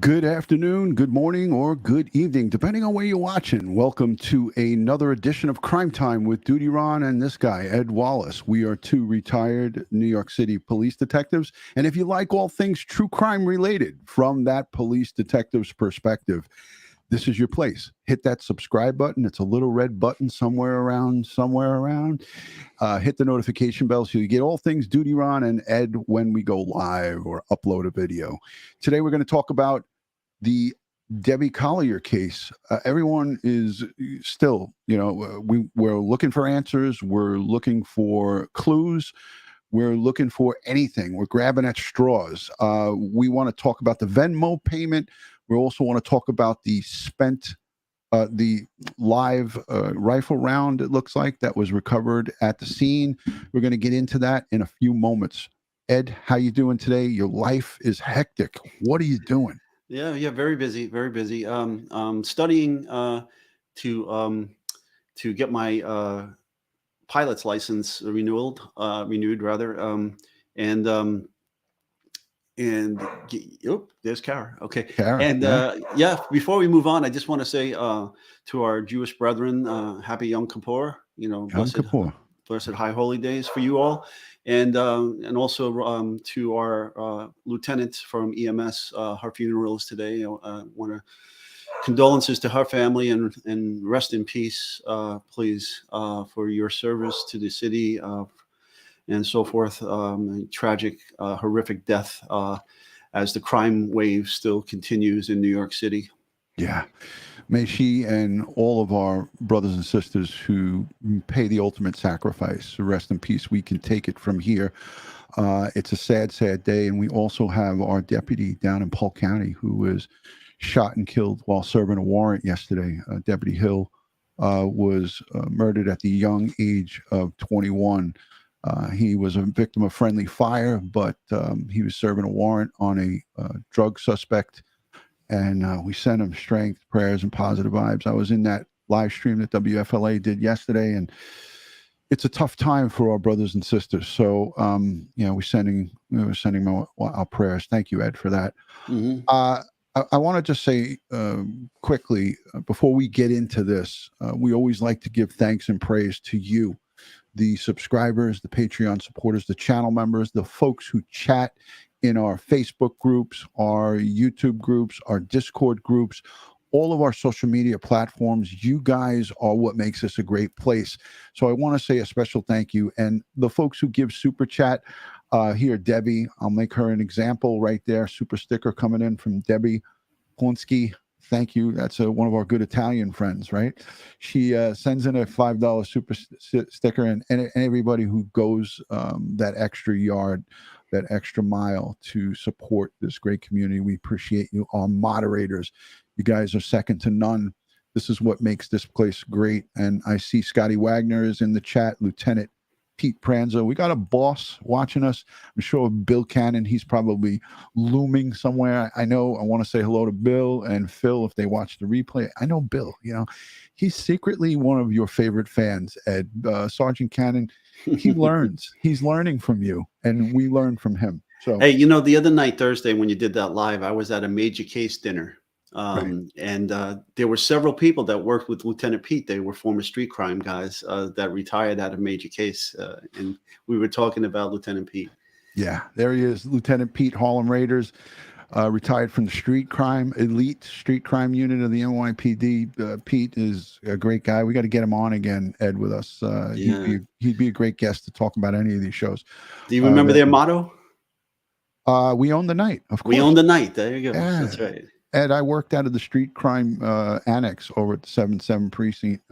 Good afternoon, good morning, or good evening, depending on where you're watching. Welcome to another edition of Crime Time with DutyRon and this guy, Ed Wallace. We are two retired New York City police detectives. And if you like all things true crime related from that police detective's perspective, this is your place. Hit that subscribe button. It's a little red button somewhere around. Hit the notification bell so you get all things DutyRon and Ed when we go live or upload a video. Today we're going to talk about the Debbie Collier case. Everyone is still, we're looking for answers. We're looking for clues. We're looking for anything. We're grabbing at straws. We want to talk about the Venmo payment. We also want to talk about the live rifle round, it looks like, that was recovered at the scene. We're going to get into that in a few moments. Ed, how you doing today? Your life is hectic. What are you doing? Yeah, very busy, very busy. Studying to get my pilot's license renewed rather. There's Kara. Okay. Kara, And yeah. before we move on, I just want to say to our Jewish brethren, happy Yom Kippur, Yom Kippur. blessed high holy days for you all. And also to our lieutenant from EMS, her funeral is today. I want to condolences to her family and rest in peace, please, for your service to the city and so forth. Tragic, horrific death as the crime wave still continues in New York City. Yeah. May she and all of our brothers and sisters who pay the ultimate sacrifice rest in peace. We can take it from here. It's a sad, sad day. And we also have our deputy down in Polk County who was shot and killed while serving a warrant yesterday. Deputy Hill was murdered at the young age of 21. He was a victim of friendly fire, but he was serving a warrant on a drug suspect. And we send him strength, prayers, and positive vibes. I was in that live stream that WFLA did yesterday, and it's a tough time for our brothers and sisters. So, we're sending our prayers. Thank you, Ed, for that. Mm-hmm. I want to just say quickly, before we get into this, we always like to give thanks and praise to you, the subscribers, the Patreon supporters, the channel members, the folks who chat in our Facebook groups, our YouTube groups, our Discord groups, all of our social media platforms. You guys are what makes this a great place. So I want to say a special thank you. And the folks who give super chat, here, Debbie, I'll make her an example right there. Super sticker coming in from Debbie Polinsky. Thank you. That's one of our good Italian friends, right? She sends in a $5 super sticker, and everybody who goes that extra yard, that extra mile to support this great community. We appreciate you. Our moderators, you guys are second to none. This is what makes this place great. And I see Scotty Wagner is in the chat, Lieutenant Pete Pranzo. We got a boss watching us. I'm sure Bill Cannon, he's probably looming somewhere. I know. I want to say hello to Bill and Phil if they watch the replay. I know Bill, he's secretly one of your favorite fans, Ed. Sergeant Cannon, he learns. He's learning from you, and we learn from him. So, hey, the other night, Thursday, when you did that live, I was at a major case dinner. Right. And there were several people that worked with Lieutenant Pete. They were former street crime guys that retired out of major case. And we were talking about Lieutenant Pete. Yeah, there he is. Lieutenant Pete, Harlem Raiders, retired from the elite street crime unit of the NYPD. Pete is a great guy. We got to get him on again, Ed, with us. He'd be a great guest to talk about any of these shows. Do you remember their motto? We own the night, of course. We own the night. There you go. Yeah. That's right. Ed, I worked out of the street crime annex over at the 7-7 precinct,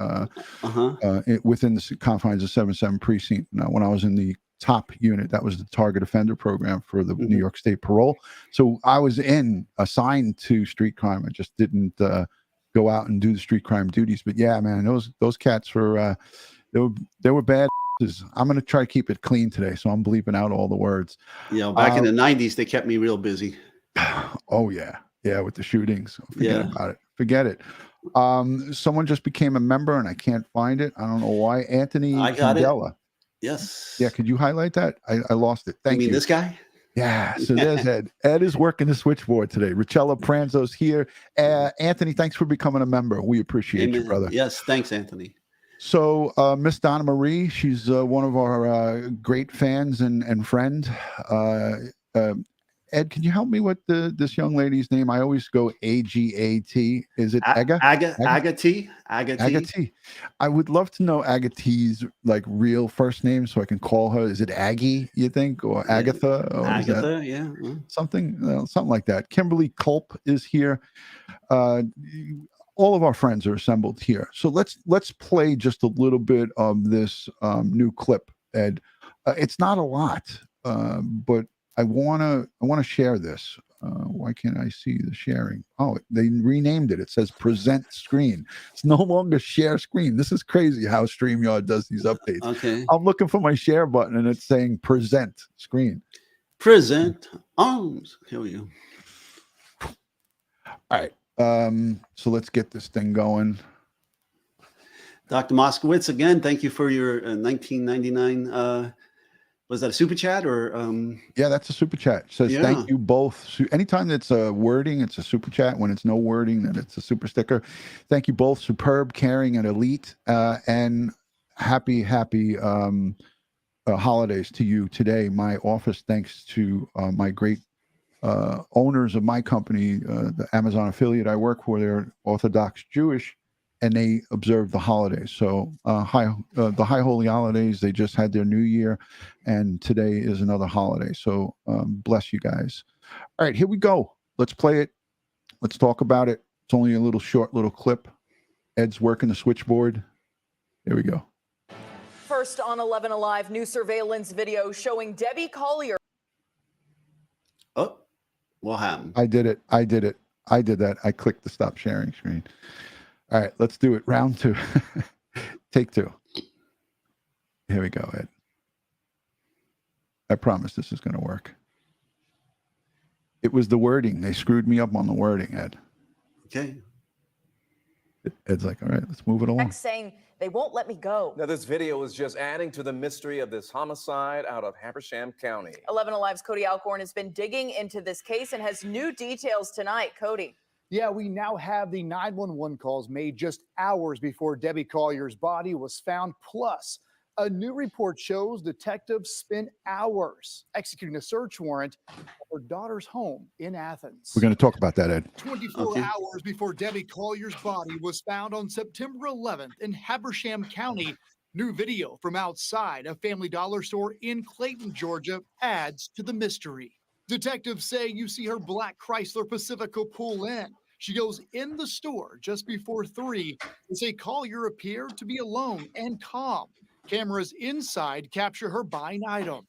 within the confines of 7-7 precinct. When I was in the top unit, that was the target offender program for the New York State parole. So I was assigned to street crime. I just didn't go out and do the street crime duties. But yeah, man, those cats were they were bad. I'm going to try to keep it clean today, so I'm bleeping out all the words. Back in the 90s, they kept me real busy. Oh yeah. Yeah, with the shootings. Forget about it. Forget it. Someone just became a member, and I can't find it. I don't know why. Anthony I got Candela. Yes. Yeah, could you highlight that? I lost it. Thank you. You mean this guy? Yeah, so there's Ed. Ed is working the switchboard today. Richella Pranzo's here. Anthony, thanks for becoming a member. We appreciate you, Amen. brother. Yes, thanks, Anthony. So Miss Donna Marie, she's one of our great fans and friend. Ed, can you help me with this young lady's name? I always go Agat. Is it Aga? Agati. Agati. I would love to know Agati's like real first name so I can call her. Is it Aggie, you think, or Agatha? Or Agatha, yeah. Something like that. Kimberly Culp is here. All of our friends are assembled here. So let's play just a little bit of this new clip, Ed. It's not a lot, but I wanna share this. Why can't I see the sharing? Oh, they renamed it. It says present screen. It's no longer share screen. This is crazy how StreamYard does these updates. Okay. I'm looking for my share button and it's saying present screen. Present arms. Here we go. All right. So let's get this thing going. Dr. Moskowitz, again, thank you for your 1999. Was that a super chat or? Yeah, that's a super chat. It says thank you both. Anytime that's a wording, it's a super chat. When it's no wording, then it's a super sticker. Thank you both. Superb, caring, and elite. And happy holidays to you today. My office, thanks to my great owners of my company, the Amazon affiliate I work for, they're Orthodox Jewish, and they observe the holidays. So the high holy holidays, they just had their new year, and today is another holiday. So bless you guys. All right, here we go. Let's play it. Let's talk about it. It's only a short little clip. Ed's working the switchboard. Here we go. First on 11 Alive, new surveillance video showing Debbie Collier. Oh, what happened? I did it. I did that. I clicked the stop sharing screen. All right, let's do it. Round 2. Take 2. Here we go, Ed. I promise this is going to work. It was the wording. They screwed me up on the wording, Ed. Okay. Ed's like, all right, let's move it along. Saying they won't let me go. Now, this video is just adding to the mystery of this homicide out of Habersham County. 11 Alive's Cody Alcorn has been digging into this case and has new details tonight. Cody. Yeah, we now have the 911 calls made just hours before Debbie Collier's body was found. Plus, a new report shows detectives spent hours executing a search warrant at her daughter's home in Athens. We're going to talk about that, Ed. 24 hours before Debbie Collier's body was found on September 11th in Habersham County. New video from outside a Family Dollar store in Clayton, Georgia, adds to the mystery. Detectives say you see her black Chrysler Pacifica pull in. She goes in the store just before 3 and say Collier appeared to be alone and calm. Cameras inside capture her buying item.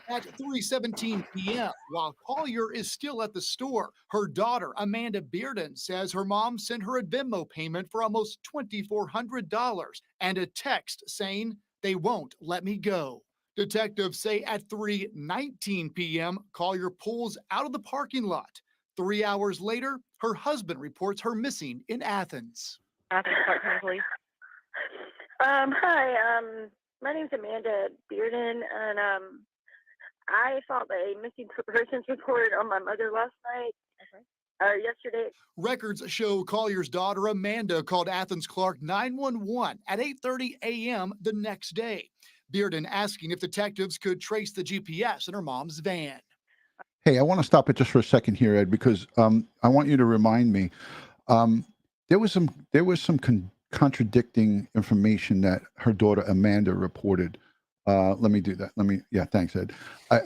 At 3:17 p.m., while Collier is still at the store, her daughter, Amanda Bearden, says her mom sent her a Venmo payment for almost $2,400 and a text saying, "They won't let me go." Detectives say at 3:19 p.m., Collier pulls out of the parking lot. 3 hours later, her husband reports her missing in Athens. Athens Park Police. Hi, my name's Amanda Bearden, and I filed a missing persons report on my mother last night, yesterday. Records show Collier's daughter Amanda called Athens Clark 911 at 8:30 a.m. the next day. Bearden asking if detectives could trace the GPS in her mom's van. Hey, I want to stop it just for a second here, Ed, because I want you to remind me. There was some contradicting information that her daughter Amanda reported. Let me do that. Yeah, thanks, Ed.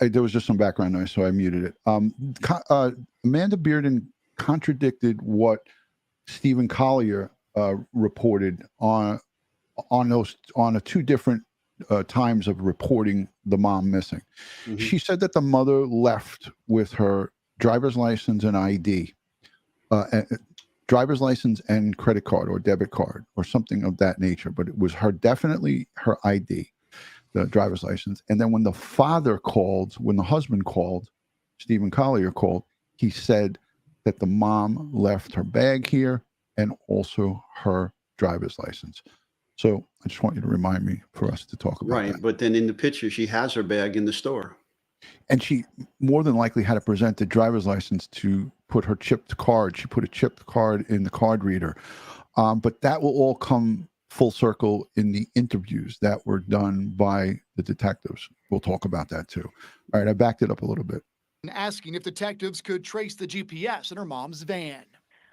There was just some background noise, so I muted it. Amanda Bearden contradicted what Stephen Collier reported on the 2 different times of reporting the mom missing. Mm-hmm. She said that the mother left with her driver's license and ID, driver's license and credit card or debit card or something of that nature. But it was definitely her ID, the driver's license. And then when the husband called, Stephen Collier called, he said that the mom left her bag here and also her driver's license. So I just want you to remind me for us to talk about that. Right, but then in the picture, she has her bag in the store. And she more than likely had to present the driver's license to put her chipped card. She put a chipped card in the card reader. But that will all come full circle in the interviews that were done by the detectives. We'll talk about that too. All right, I backed it up a little bit. And asking if detectives could trace the GPS in her mom's van.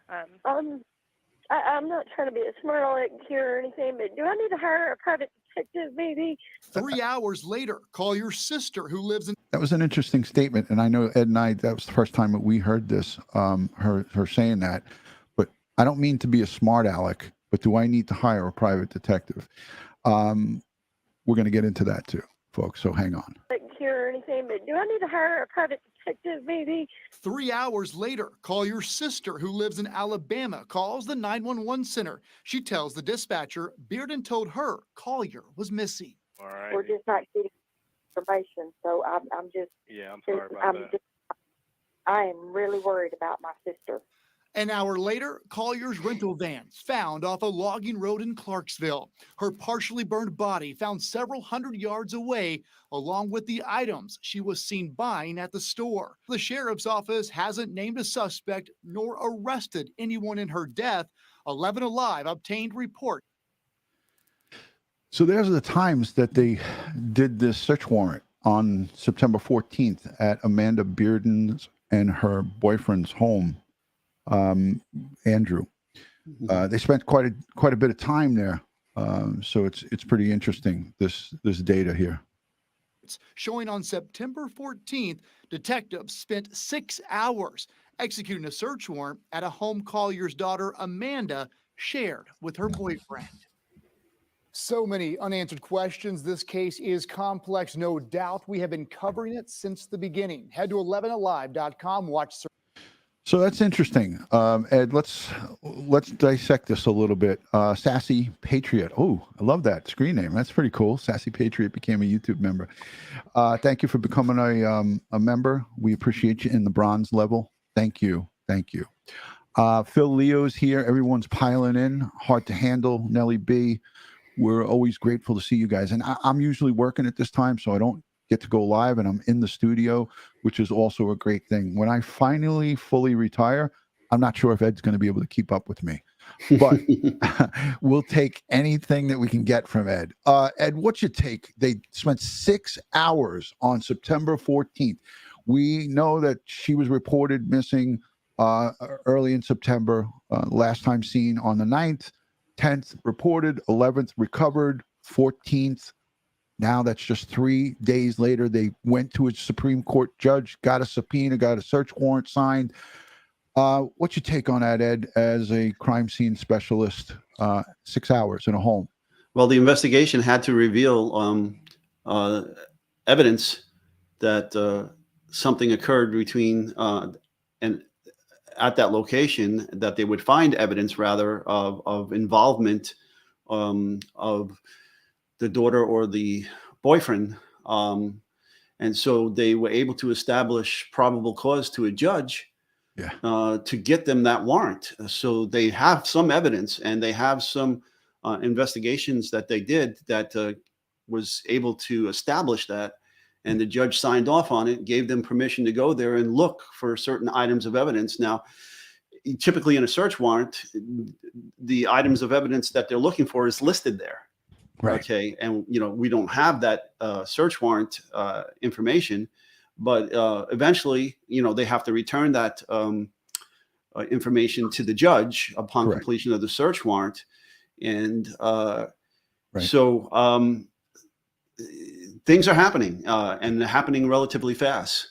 I'm not trying to be a smart aleck here or anything, but do I need to hire a private detective, maybe? 3 hours later, Collier's sister, who lives in That was an interesting statement, and I know Ed and I, that was the first time that we heard this, her saying that. But I don't mean to be a smart aleck, but do I need to hire a private detective? We're going to get into that too, folks, so hang on. Here or anything, but do I need to hire a private detective, maybe? 3 hours later, Collier's sister, who lives in Alabama, calls the 911 center. She tells the dispatcher Bearden told her Collier was missing. All right. We're just not getting information, so I'm just. Yeah, I'm sorry about that. I am really worried about my sister. An hour later, Collier's rental van found off a logging road in Clarksville. Her partially burned body found several hundred yards away, along with the items she was seen buying at the store. The sheriff's office hasn't named a suspect nor arrested anyone in her death. 11 Alive obtained report. So there's the times that they did this search warrant on September 14th at Amanda Bearden's and her boyfriend's home, Andrew. They spent quite a bit of time there, so it's pretty interesting, this data here. Showing on September 14th, detectives spent 6 hours executing a search warrant at a home Collier's daughter Amanda shared with her boyfriend. So many unanswered questions. This case is complex, no doubt. We have been covering it since the beginning. Head to 11alive.com. Watch. So that's interesting. Ed, let's dissect this a little bit. Sassy Patriot. Oh, I love that screen name. That's pretty cool. Sassy Patriot became a YouTube member. Thank you for becoming a member. We appreciate you in the bronze level. Thank you. Thank you. Phil Leo's here. Everyone's piling in. Hard to handle. Nellie B. We're always grateful to see you guys. And I'm usually working at this time, so I don't get to go live, and I'm in the studio, which is also a great thing. When I finally fully retire, I'm not sure if Ed's going to be able to keep up with me, but we'll take anything that we can get from Ed. Ed, what's your take? They spent 6 hours on September 14th. We know that she was reported missing early in September, last time seen on the 9th, 10th reported, 11th recovered, 14th. Now that's just 3 days later. They went to a Supreme Court judge, got a subpoena, got a search warrant signed. What's your take on that, Ed, as a crime scene specialist? 6 hours in a home. Well, the investigation had to reveal evidence that something occurred between and at that location, that they would find evidence rather of involvement of the daughter or the boyfriend. And so they were able to establish probable cause to a judge to get them that warrant. So they have some evidence, and they have some investigations that they did that was able to establish that. And the judge signed off on it, gave them permission to go there and look for certain items of evidence. Now, typically in a search warrant, the items of evidence that they're looking for is listed there. Right. Okay. And, we don't have that search warrant information, but eventually, they have to return that information to the judge upon completion of the search warrant. And so things are happening and they're happening relatively fast.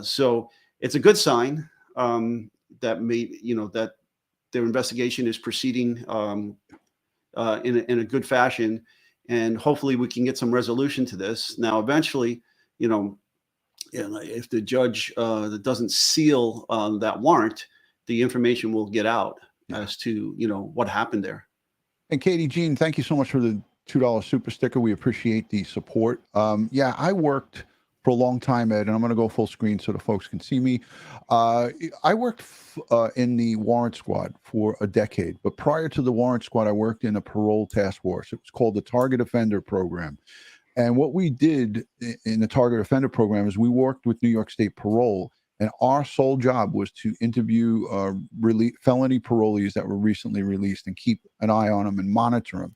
So it's a good sign that that their investigation is proceeding in a good fashion, and hopefully we can get some resolution to this. Now, eventually, if the judge doesn't seal that warrant, the information will get out as to what happened there. And Katie Jean, thank you so much for the $2 super sticker. We appreciate the support. I worked for a long time, Ed, and I'm going to go full screen so the folks can see me. I worked in the warrant squad for a decade, but prior to the warrant squad, I worked in a parole task force. It was called the Target Offender Program. And what we did in the target offender program is we worked with New York State Parole, and our sole job was to interview felony parolees that were recently released and keep an eye on them and monitor them.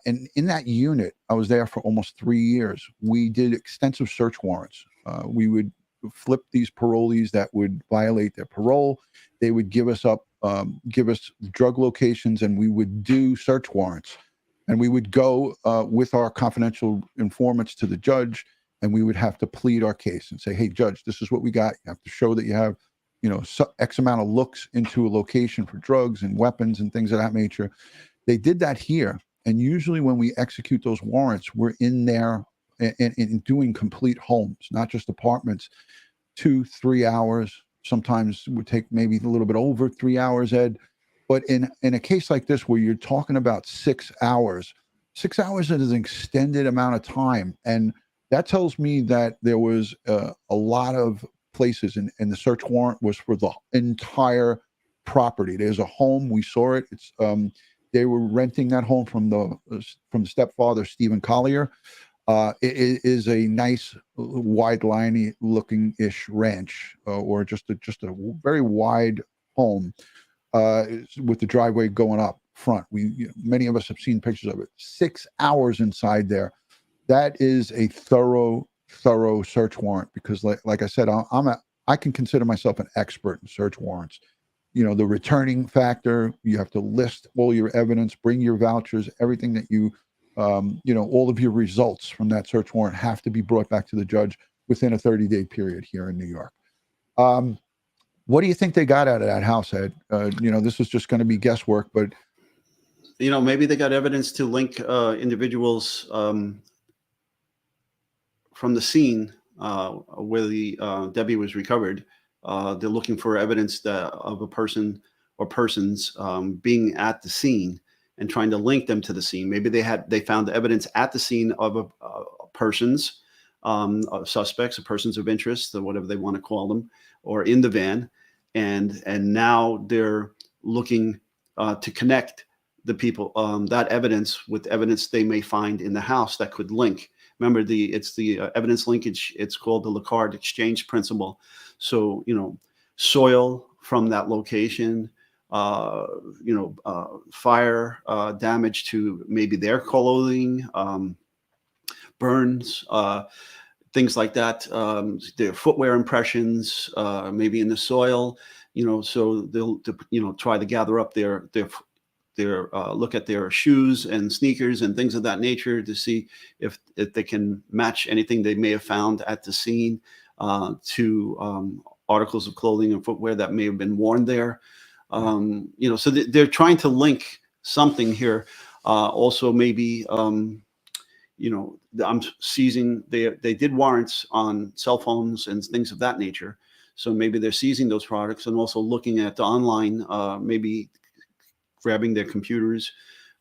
And in that unit, I was there for almost 3 years. We did extensive search warrants. We would flip these parolees that would violate their parole. They would give us drug locations, and we would do search warrants. And we would go with our confidential informants to the judge, and we would have to plead our case and say, hey, judge, this is what we got. You have to show that you have, X amount of looks into a location for drugs and weapons and things of that nature. They did that here. And usually when we execute those warrants, we're in there and doing complete homes, not just apartments, 2-3 hours. Sometimes it would take maybe a little bit over 3 hours, Ed. But in a case like this, where you're talking about 6 hours, 6 hours is an extended amount of time. And that tells me that there was a lot of places, and the search warrant was for the entire property. There's a home. We saw it. It's they were renting that home from the stepfather, Stephen Collier. It is a nice, wide-liney looking-ish ranch, or just a very wide home. With the driveway going up front. Many of us have seen pictures of it. 6 hours inside there. That is a thorough search warrant, because like I said, I can consider myself an expert in search warrants. The returning factor, you have to list all your evidence, bring your vouchers, everything that all of your results from that search warrant have to be brought back to the judge within a 30-day period here in New York. What do you think they got out of that house, Ed? This is just going to be guesswork, but maybe they got evidence to link individuals from the scene where the Debbie was recovered. They're looking for evidence of a person or persons being at the scene and trying to link them to the scene. Maybe they found evidence at the scene of persons, suspects, or persons of interest, or whatever they want to call them, or in the van. And now they're looking to connect the people, that evidence, with evidence they may find in the house that could link. Remember, it's the evidence linkage. It's called the Lacard exchange principle. So, soil from that location, fire damage to maybe their clothing, burns, things like that, their footwear impressions, maybe in the soil, so they'll, try to gather up their look at their shoes and sneakers and things of that nature to see if they can match anything they may have found at the scene to articles of clothing and footwear that may have been worn there. So they're trying to link something here. Also, maybe, I'm seizing, they did warrants on cell phones and things of that nature. So maybe they're seizing those products and also looking at the online, maybe grabbing their computers,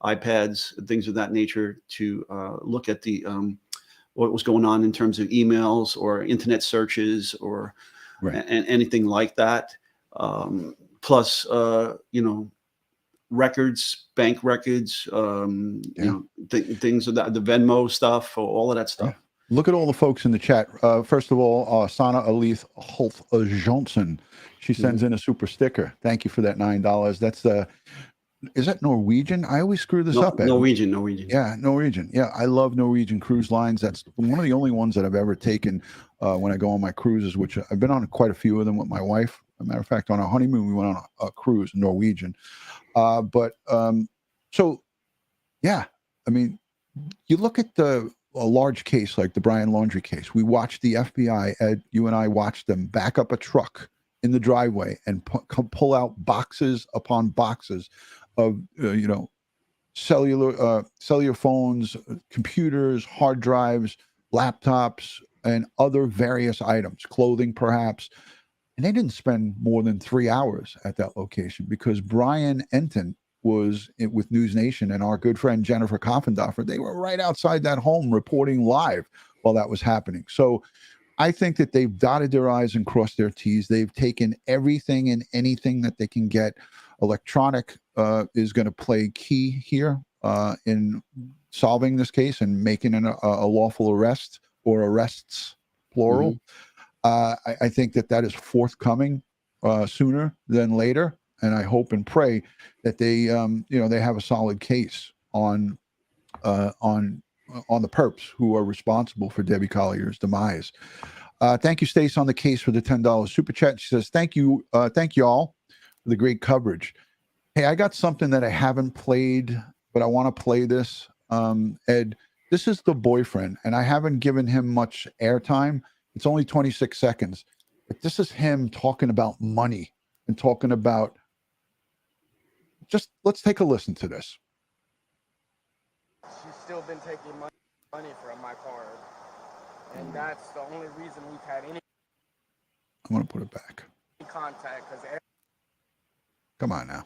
iPads, things of that nature to look at the what was going on in terms of emails or internet searches or and anything like that. Plus, records, bank records, things of that, the Venmo stuff, all of that stuff. Look at all the folks in the chat. First of all, Sana Alith Holt Johnson. She sends in a super sticker. Thank you for that $9. That's is that Norwegian? I always screw this up. Norwegian. Yeah, Norwegian. Yeah, I love Norwegian cruise lines. That's one of the only ones that I've ever taken when I go on my cruises, which I've been on quite a few of them with my wife. As a matter of fact, on our honeymoon, we went on a cruise, Norwegian. So, yeah, I mean, you look at a large case like the Brian Laundrie case. We watched the FBI, Ed, you and I watched them back up a truck in the driveway and pull out boxes upon boxes of, cellular phones, computers, hard drives, laptops, and other various items, clothing perhaps. And they didn't spend more than 3 hours at that location because Brian Enton was with News Nation and our good friend Jennifer Koffendorfer. They were right outside that home reporting live while that was happening. So I think that they've dotted their I's and crossed their T's. They've taken everything and anything that they can get. Electronic is going to play key here. in solving this case and making a lawful arrest or arrests, plural. I think that is forthcoming sooner than later, and I hope and pray that they they have a solid case on the perps who are responsible for Debbie Collier's demise. Thank you, Stace, on the case for the $10 super chat. She says, thank you all for the great coverage. Hey, I got something that I haven't played, but I want to play this. Ed, this is the boyfriend, and I haven't given him much airtime. It's only 26 seconds, but this is him talking about money and talking about, just let's take a listen to this. She's still been taking money from my card, and that's the only reason we've had any I'm going to put it back. contact, because Come on now.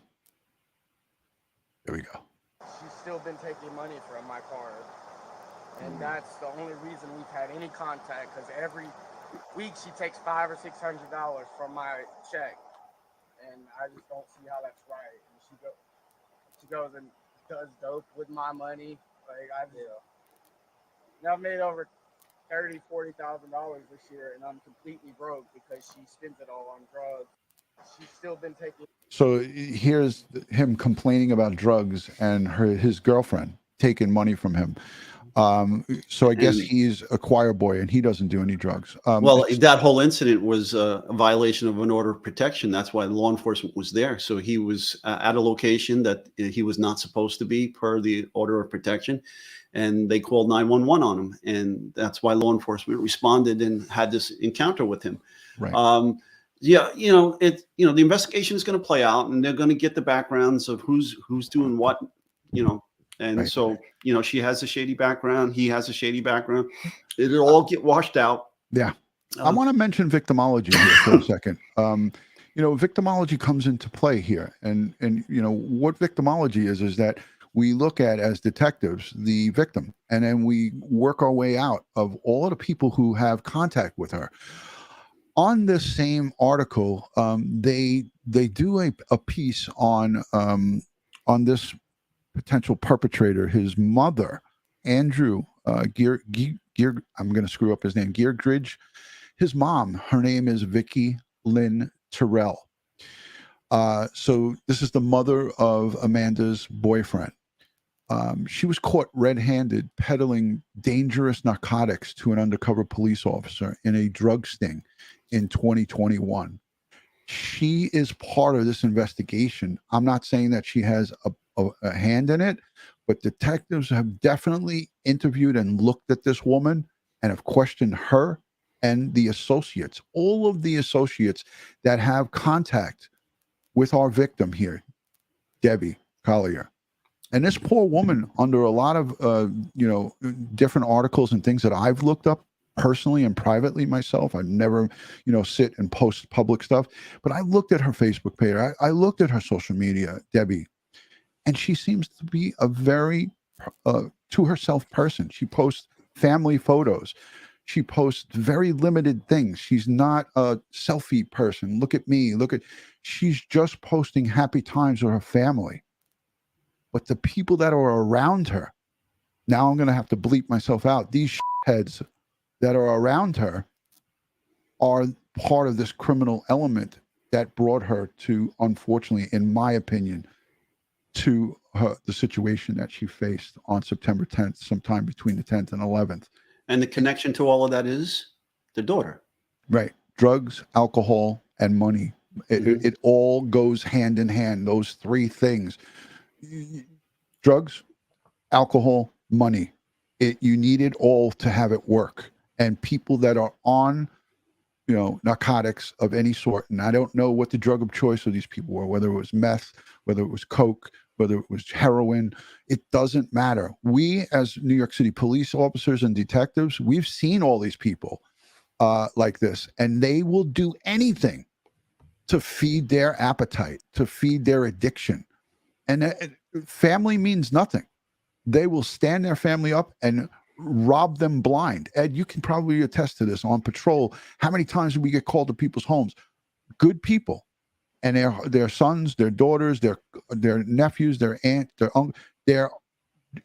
There we go. she's still been taking money from my card, and that's the only reason we've had any contact, because every week she takes $500 or $600 from my check, and I just don't see how that's right. And she goes and does dope with my money. Like, I've made over $30,000-$40,000 this year, and I'm completely broke because she spends it all on drugs. She's still been taking. So here's him complaining about drugs and his girlfriend taking money from him. So I guess he's a choir boy and he doesn't do any drugs. Well, that whole incident was a violation of an order of protection. That's why law enforcement was there. So he was at a location that he was not supposed to be per the order of protection. And they called 911 on him. And that's why law enforcement responded and had this encounter with him. Right. Yeah, the investigation is going to play out, and they're going to get the backgrounds of who's doing what, and Right. so, she has a shady background. He has a shady background. It'll all get washed out. Yeah. I want to mention victimology here for a second. Victimology comes into play here. And what victimology is that we look at as detectives, the victim, and then we work our way out of all of the people who have contact with her. On this same article, they do a piece on this potential perpetrator, his mother, Andrew I'm going to screw up his name, Geargridge. His mom, her name is Vicky Lynn Terrell. So this is the mother of Amanda's boyfriend. She was caught red-handed peddling dangerous narcotics to an undercover police officer in a drug sting in 2021. She is part of this investigation. I'm not saying that she has a hand in it, but detectives have definitely interviewed and looked at this woman and have questioned her and the associates, all of the associates that have contact with our victim here, Debbie Collier. And this poor woman, under a lot of, different articles and things that I've looked up personally and privately myself, I never, sit and post public stuff, but I looked at her Facebook page. I looked at her social media, Debbie, and she seems to be a very to herself person. She posts family photos. She posts very limited things. She's not a selfie person. Look at me. She's just posting happy times with her family. But the people that are around her, now I'm going to have to bleep myself out. These heads that are around her are part of this criminal element that brought her to, unfortunately, in my opinion, to the situation that she faced on September 10th, sometime between the 10th and 11th. And the connection to all of that is the daughter. Right. Drugs, alcohol, and money. It all goes hand in hand. Those three things. Drugs, alcohol, money. You need it all to have it work. And people that are on, narcotics of any sort, and I don't know what the drug of choice of these people were, whether it was meth, whether it was coke, whether it was heroin, it doesn't matter. We, as New York City police officers and detectives, we've seen all these people like this, and they will do anything to feed their appetite, to feed their addiction. And family means nothing. They will stand their family up and rob them blind. Ed, you can probably attest to this on patrol. How many times do we get called to people's homes? Good people. And their sons, their daughters, their nephews, their aunt, their uncle, they're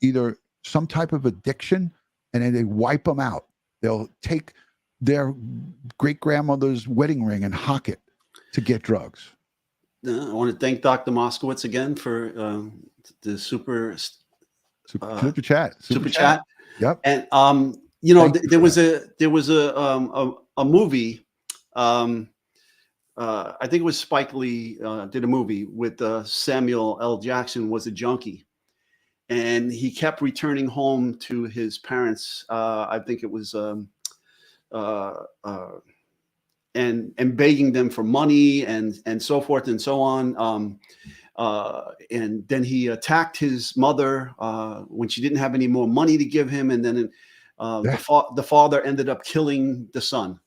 either some type of addiction, and then they wipe them out. They'll take their great grandmother's wedding ring and hock it to get drugs. I want to thank Dr. Moskowitz again for the super chat. Super chat. Yep. And you know, Thank you there for was a movie. I think it was Spike Lee did a movie with Samuel L. Jackson was a junkie, and he kept returning home to his parents. I think it was and begging them for money and so forth and so on. And then he attacked his mother when she didn't have any more money to give him, and then the father ended up killing the son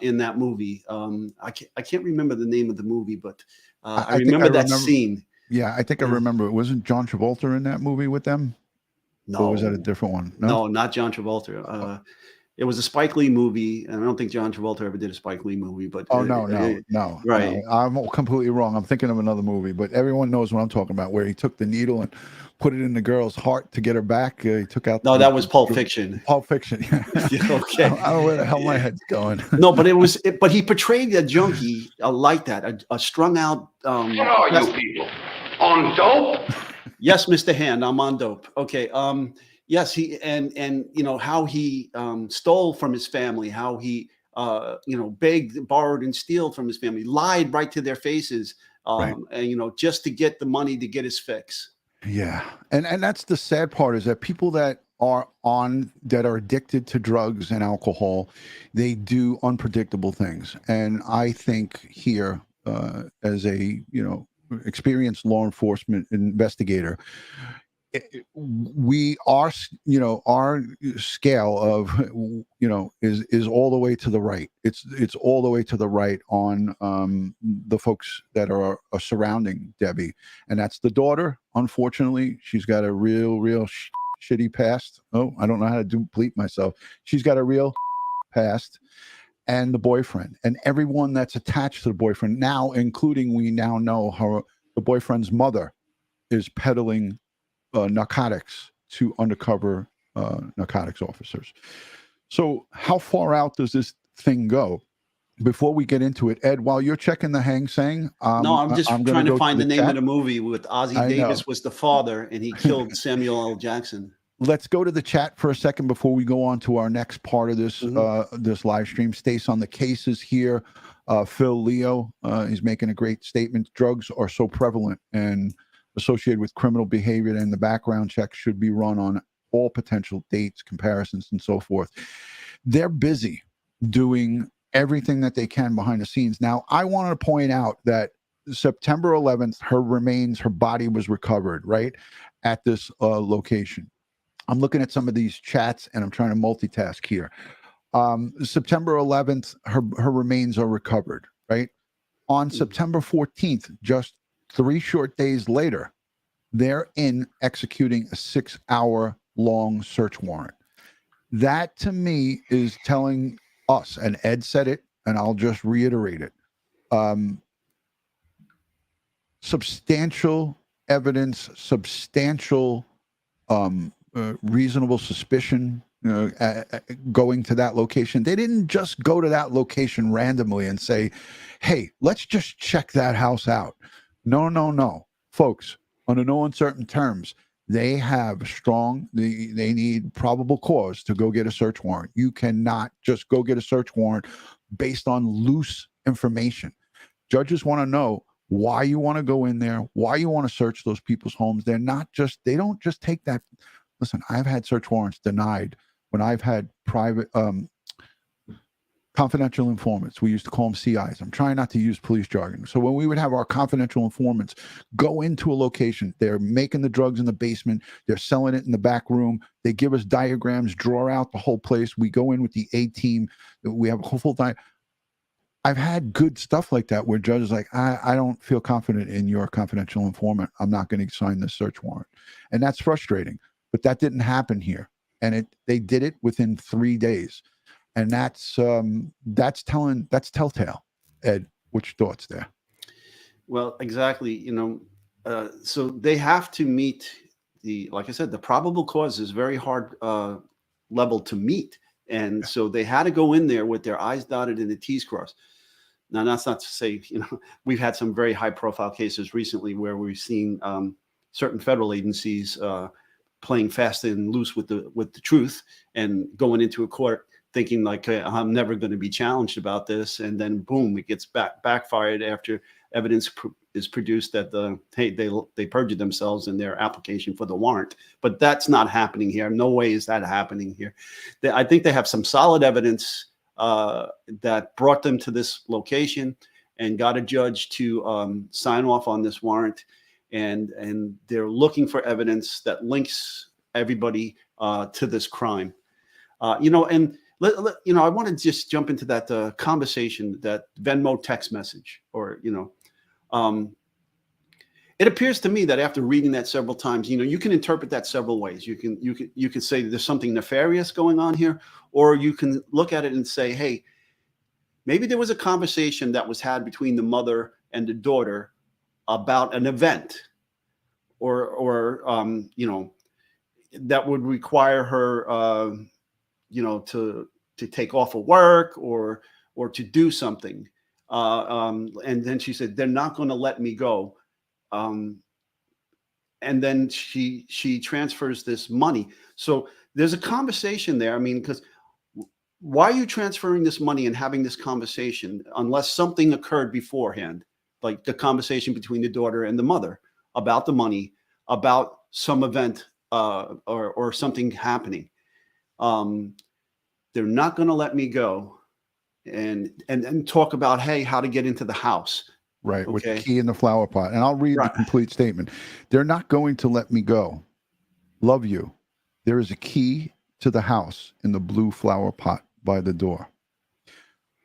in that movie. I can't remember the name of the movie, but I remember that scene. Yeah, I think I remember. Wasn't John Travolta in that movie with them? No. Or was that a different one? No, not John Travolta. It was a Spike Lee movie, and I don't think John Travolta ever did a Spike Lee movie. But no, right. No. I'm completely wrong. I'm thinking of another movie, but everyone knows what I'm talking about, where he took the needle and put it in the girl's heart to get her back. He took out. No, that was Pulp Fiction. Pulp Fiction. Yeah. Okay. I don't know where the hell my head's going. No, but but he portrayed a junkie like that, a strung out. What are you people on dope? Yes, Mr. Hand, I'm on dope. Okay. Yes, he and you know how he stole from his family, how he begged, borrowed, and steal from his family, lied right to their faces, Right. and just to get the money to get his fix. Yeah, and that's the sad part, is that people that are addicted to drugs and alcohol, they do unpredictable things. And I think here, as a experienced law enforcement investigator, we are, our scale of, is all the way to the right. It's all the way to the right on the folks that are surrounding Debbie, and that's the daughter. Unfortunately, she's got a real shitty past. Oh, I don't know how to bleep myself. She's got a real past, and the boyfriend, and everyone that's attached to the boyfriend now, including, we now know the boyfriend's mother is peddling narcotics to undercover narcotics officers. So how far out does this thing go? Before we get into it, Ed, while you're checking the Hang Sang, no, I'm just trying to find the name chat of the movie with Ozzie Davis was the father, and he killed Samuel L. Jackson. Let's go to the chat for a second before we go on to our next part of this this live stream. Stace on the cases here. Phil Leo, he's making a great statement. Drugs are so prevalent and associated with criminal behavior, and the background check should be run on all potential dates, comparisons, and so forth. They're busy doing everything that they can behind the scenes. Now, I want to point out that September 11th, her body was recovered, right, at this location. I'm looking at some of these chats, and I'm trying to multitask here. September 11th, her remains are recovered, right? On September 14th, just 3 short days later, they're executing a 6-hour long search warrant. That, to me, is telling us, and Ed said it, and I'll just reiterate it, substantial evidence, substantial reasonable suspicion going to that location. They didn't just go to that location randomly and say, hey, let's just check that house out. No. Folks, under no uncertain terms, they have they need probable cause to go get a search warrant. You cannot just go get a search warrant based on loose information. Judges want to know why you want to go in there, why you want to search those people's homes. They don't just take that. Listen, I've had search warrants denied when I've had private confidential informants. We used to call them CIs. I'm trying not to use police jargon. So when we would have our confidential informants go into a location, they're making the drugs in the basement, they're selling it in the back room, they give us diagrams, draw out the whole place. We go in with the A team. We have a whole full time. I've had good stuff like that where judges are like, I don't feel confident in your confidential informant. I'm not going to sign this search warrant. And that's frustrating. But that didn't happen here. And they did it within 3 days. And that's telltale. Ed, which thoughts there? Well, exactly. So they have to meet like I said, the probable cause is very hard level to meet. And so they had to go in there with their I's dotted and the T's crossed. Now, that's not to say, we've had some very high profile cases recently where we've seen certain federal agencies playing fast and loose with the truth and going into a court thinking like, hey, I'm never going to be challenged about this. And then boom, it gets backfired after evidence is produced that they perjured themselves in their application for the warrant. But that's not happening here. No way is that happening here. I think they have some solid evidence that brought them to this location and got a judge to sign off on this warrant. And they're looking for evidence that links everybody to this crime. And I want to just jump into that conversation, that Venmo text message, or it appears to me that after reading that several times, you can interpret that several ways. You can say there's something nefarious going on here, or you can look at it and say, hey, maybe there was a conversation that was had between the mother and the daughter about an event, or that would require her, to take off of work or to do something. And then she said, they're not going to let me go. And then she transfers this money. So there's a conversation there. I mean, because why are you transferring this money and having this conversation unless something occurred beforehand, like the conversation between the daughter and the mother about the money, about some event or something happening? They're not going to let me go, and talk about, hey, how to get into the house. Right, with the key in the flower pot. And I'll read the complete statement. They're not going to let me go. Love you. There is a key to the house in the blue flower pot by the door.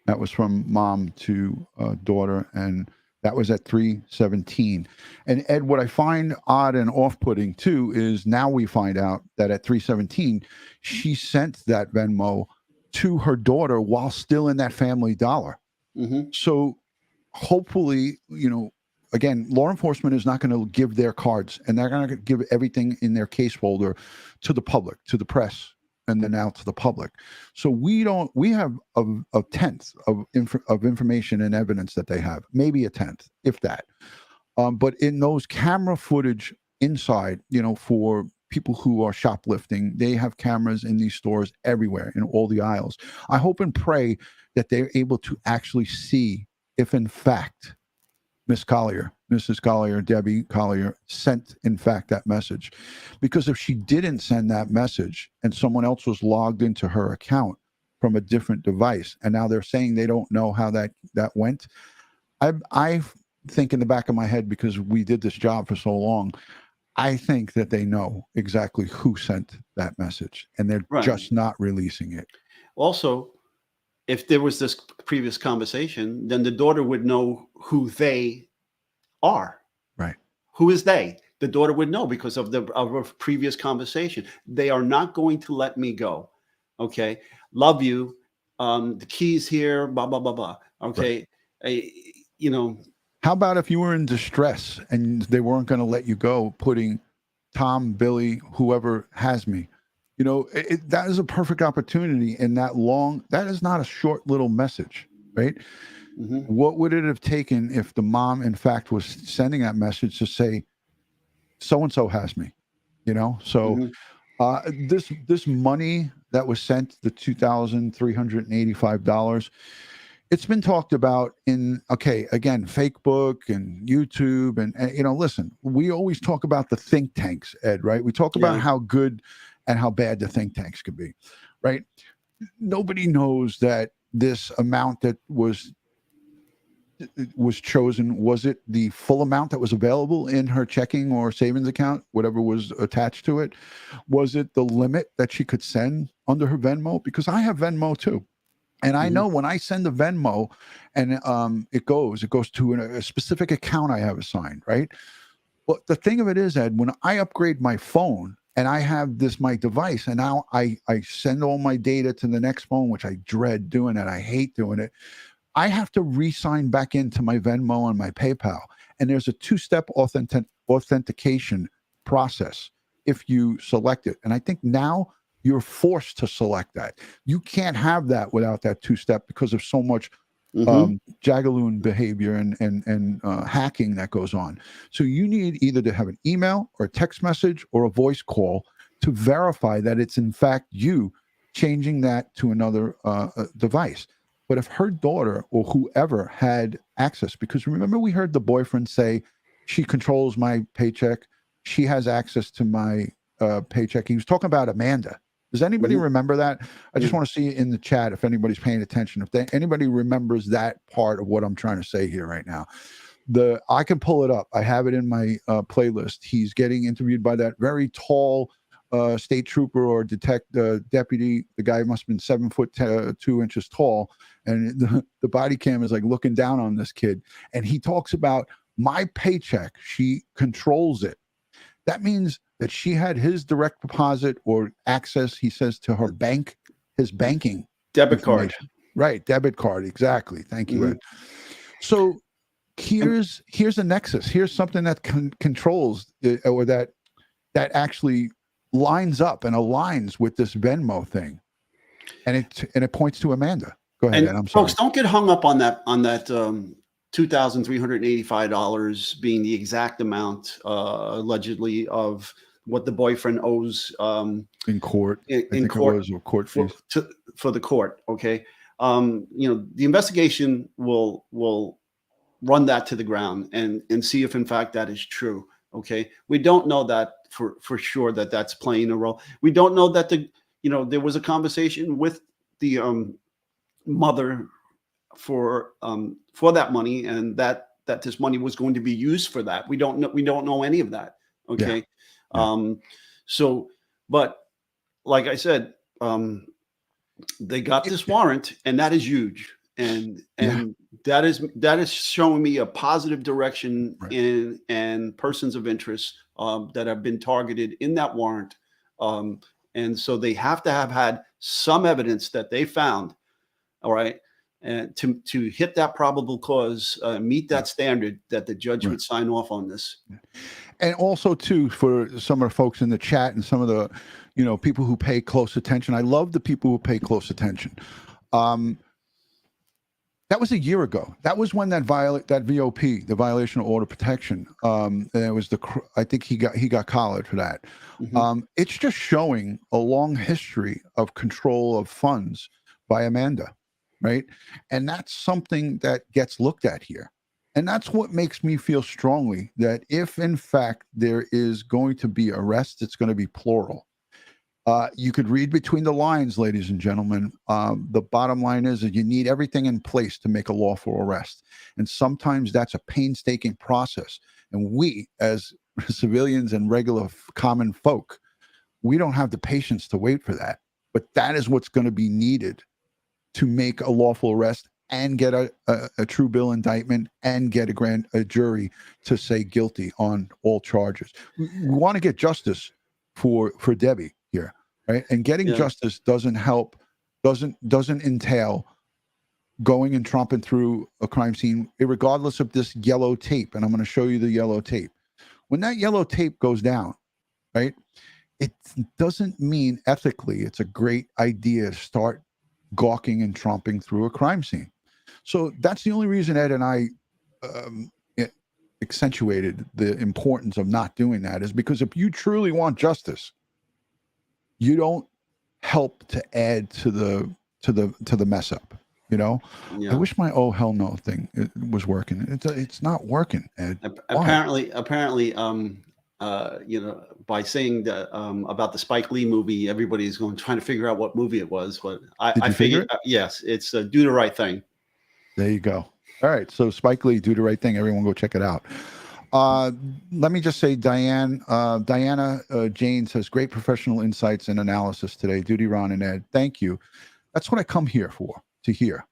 That was from mom to daughter, and that was at 3:17. And Ed, what I find odd and off-putting too is now we find out that at 3:17, she sent that Venmo to her daughter while still in that Family Dollar. Mm-hmm. So hopefully, again, law enforcement is not going to give their cards, and they're going to give everything in their case folder to the public, to the press, and then out to the public. So we have a tenth of information and evidence that they have, maybe a tenth, if that. But in those camera footage inside, for people who are shoplifting, they have cameras in these stores everywhere, in all the aisles. I hope and pray that they're able to actually see if, in fact, Mrs. Collier, Debbie Collier, sent, in fact, that message. Because if she didn't send that message and someone else was logged into her account from a different device, and now they're saying they don't know how that went, I think in the back of my head, because we did this job for so long, I think that they know exactly who sent that message, and they're just not releasing it. Also, if there was this previous conversation, then the daughter would know who they are. Right. Who is they? The daughter would know because of a previous conversation. They are not going to let me go. Okay. Love you. The key's here, blah, blah, blah, blah. Okay. Right. How about if you were in distress and they weren't going to let you go, putting Tom, Billy, whoever has me? That is a perfect opportunity in that is not a short little message, right? Mm-hmm. What would it have taken if the mom, in fact, was sending that message to say, so-and-so has me, So this money that was sent, the $2,385, it's been talked about in, again, Facebook and YouTube. And listen, we always talk about the think tanks, Ed, right? We talk about how good and how bad the think tanks could be, right? Nobody knows that this amount that was chosen, was it the full amount that was available in her checking or savings account, whatever was attached to it? Was it the limit that she could send under her Venmo? Because I have Venmo too. And I know when I send a Venmo and it goes to a specific account I have assigned, right? Well, the thing of it is, Ed, when I upgrade my phone and I have my device, and now I send all my data to the next phone, which I dread doing it. I hate doing it. I have to re-sign back into my Venmo and my PayPal. And there's a two-step authentication process if you select it. And I think now you're forced to select that. You can't have that without that two-step because of so much jagaloon behavior and hacking that goes on. So you need either to have an email or a text message or a voice call to verify that it's in fact you changing that to another device. But if her daughter or whoever had access, because remember we heard the boyfriend say, she controls my paycheck, she has access to my paycheck. He was talking about Amanda. Does anybody remember that? I just want to see in the chat if anybody's paying attention. If anybody remembers that part of what I'm trying to say here right now. I can pull it up. I have it in my playlist. He's getting interviewed by that very tall state trooper or deputy. The guy must have been 7 foot 2 inches tall, and the body cam is like looking down on this kid. And he talks about my paycheck. She controls it. That means that she had his direct deposit or access, he says, to her bank, his banking debit card. Right, debit card. Exactly. Thank you, Ed. So here's a nexus. Here's something that controls or that actually lines up and aligns with this Venmo thing, and it points to Amanda. Go ahead, Ed. I'm sorry. Folks, don't get hung up on that $2,385 being the exact amount allegedly of what the boyfriend owes in court. In court, court fees for the court. Okay, the investigation will run that to the ground and see if in fact that is true. Okay, we don't know that for sure that that's playing a role. We don't know that there was a conversation with the mother for that money, and that this money was going to be used for that. We don't know any of that. Okay. Yeah. But like I said, they got this warrant, and that is huge. And that is showing me a positive direction in persons of interest that have been targeted in that warrant. And so they have to have had some evidence that they found. All right. And to hit that probable cause, meet that standard, that the judge would sign off on this. And also too, for some of the folks in the chat and some of the, people who pay close attention. I love the people who pay close attention. That was a year ago. That was when that VOP, the violation of order protection. And it was I think he got collared for that. It's just showing a long history of control of funds by Amanda. Right. And that's something that gets looked at here. And that's what makes me feel strongly that if, in fact, there is going to be arrests, it's going to be plural. You could read between the lines, ladies and gentlemen. The bottom line is that you need everything in place to make a lawful arrest. And sometimes that's a painstaking process. And we, as civilians and regular common folk, we don't have the patience to wait for that. But that is what's going to be needed to make a lawful arrest and get a true bill indictment and get a jury to say guilty on all charges. We want to get justice for Debbie here, right? And getting justice doesn't entail going and tromping through a crime scene, regardless of this yellow tape. And I'm going to show you the yellow tape. When that yellow tape goes down, right, it doesn't mean ethically it's a great idea to start gawking and tromping through a crime scene. So that's the only reason Ed and I accentuated the importance of not doing that, is because if you truly want justice, you don't help to add to the mess up. I wish my oh hell no thing was working. It's not working, Ed. Apparently, by saying that about the Spike Lee movie, everybody's trying to figure out what movie it was. But I figured, yes, it's Do the Right Thing. There you go. All right, so Spike Lee, Do the Right Thing. Everyone, go check it out. Let me just say, Diana Jane says, great professional insights and analysis today. DutyRon and Ed, thank you. That's what I come here for, to hear.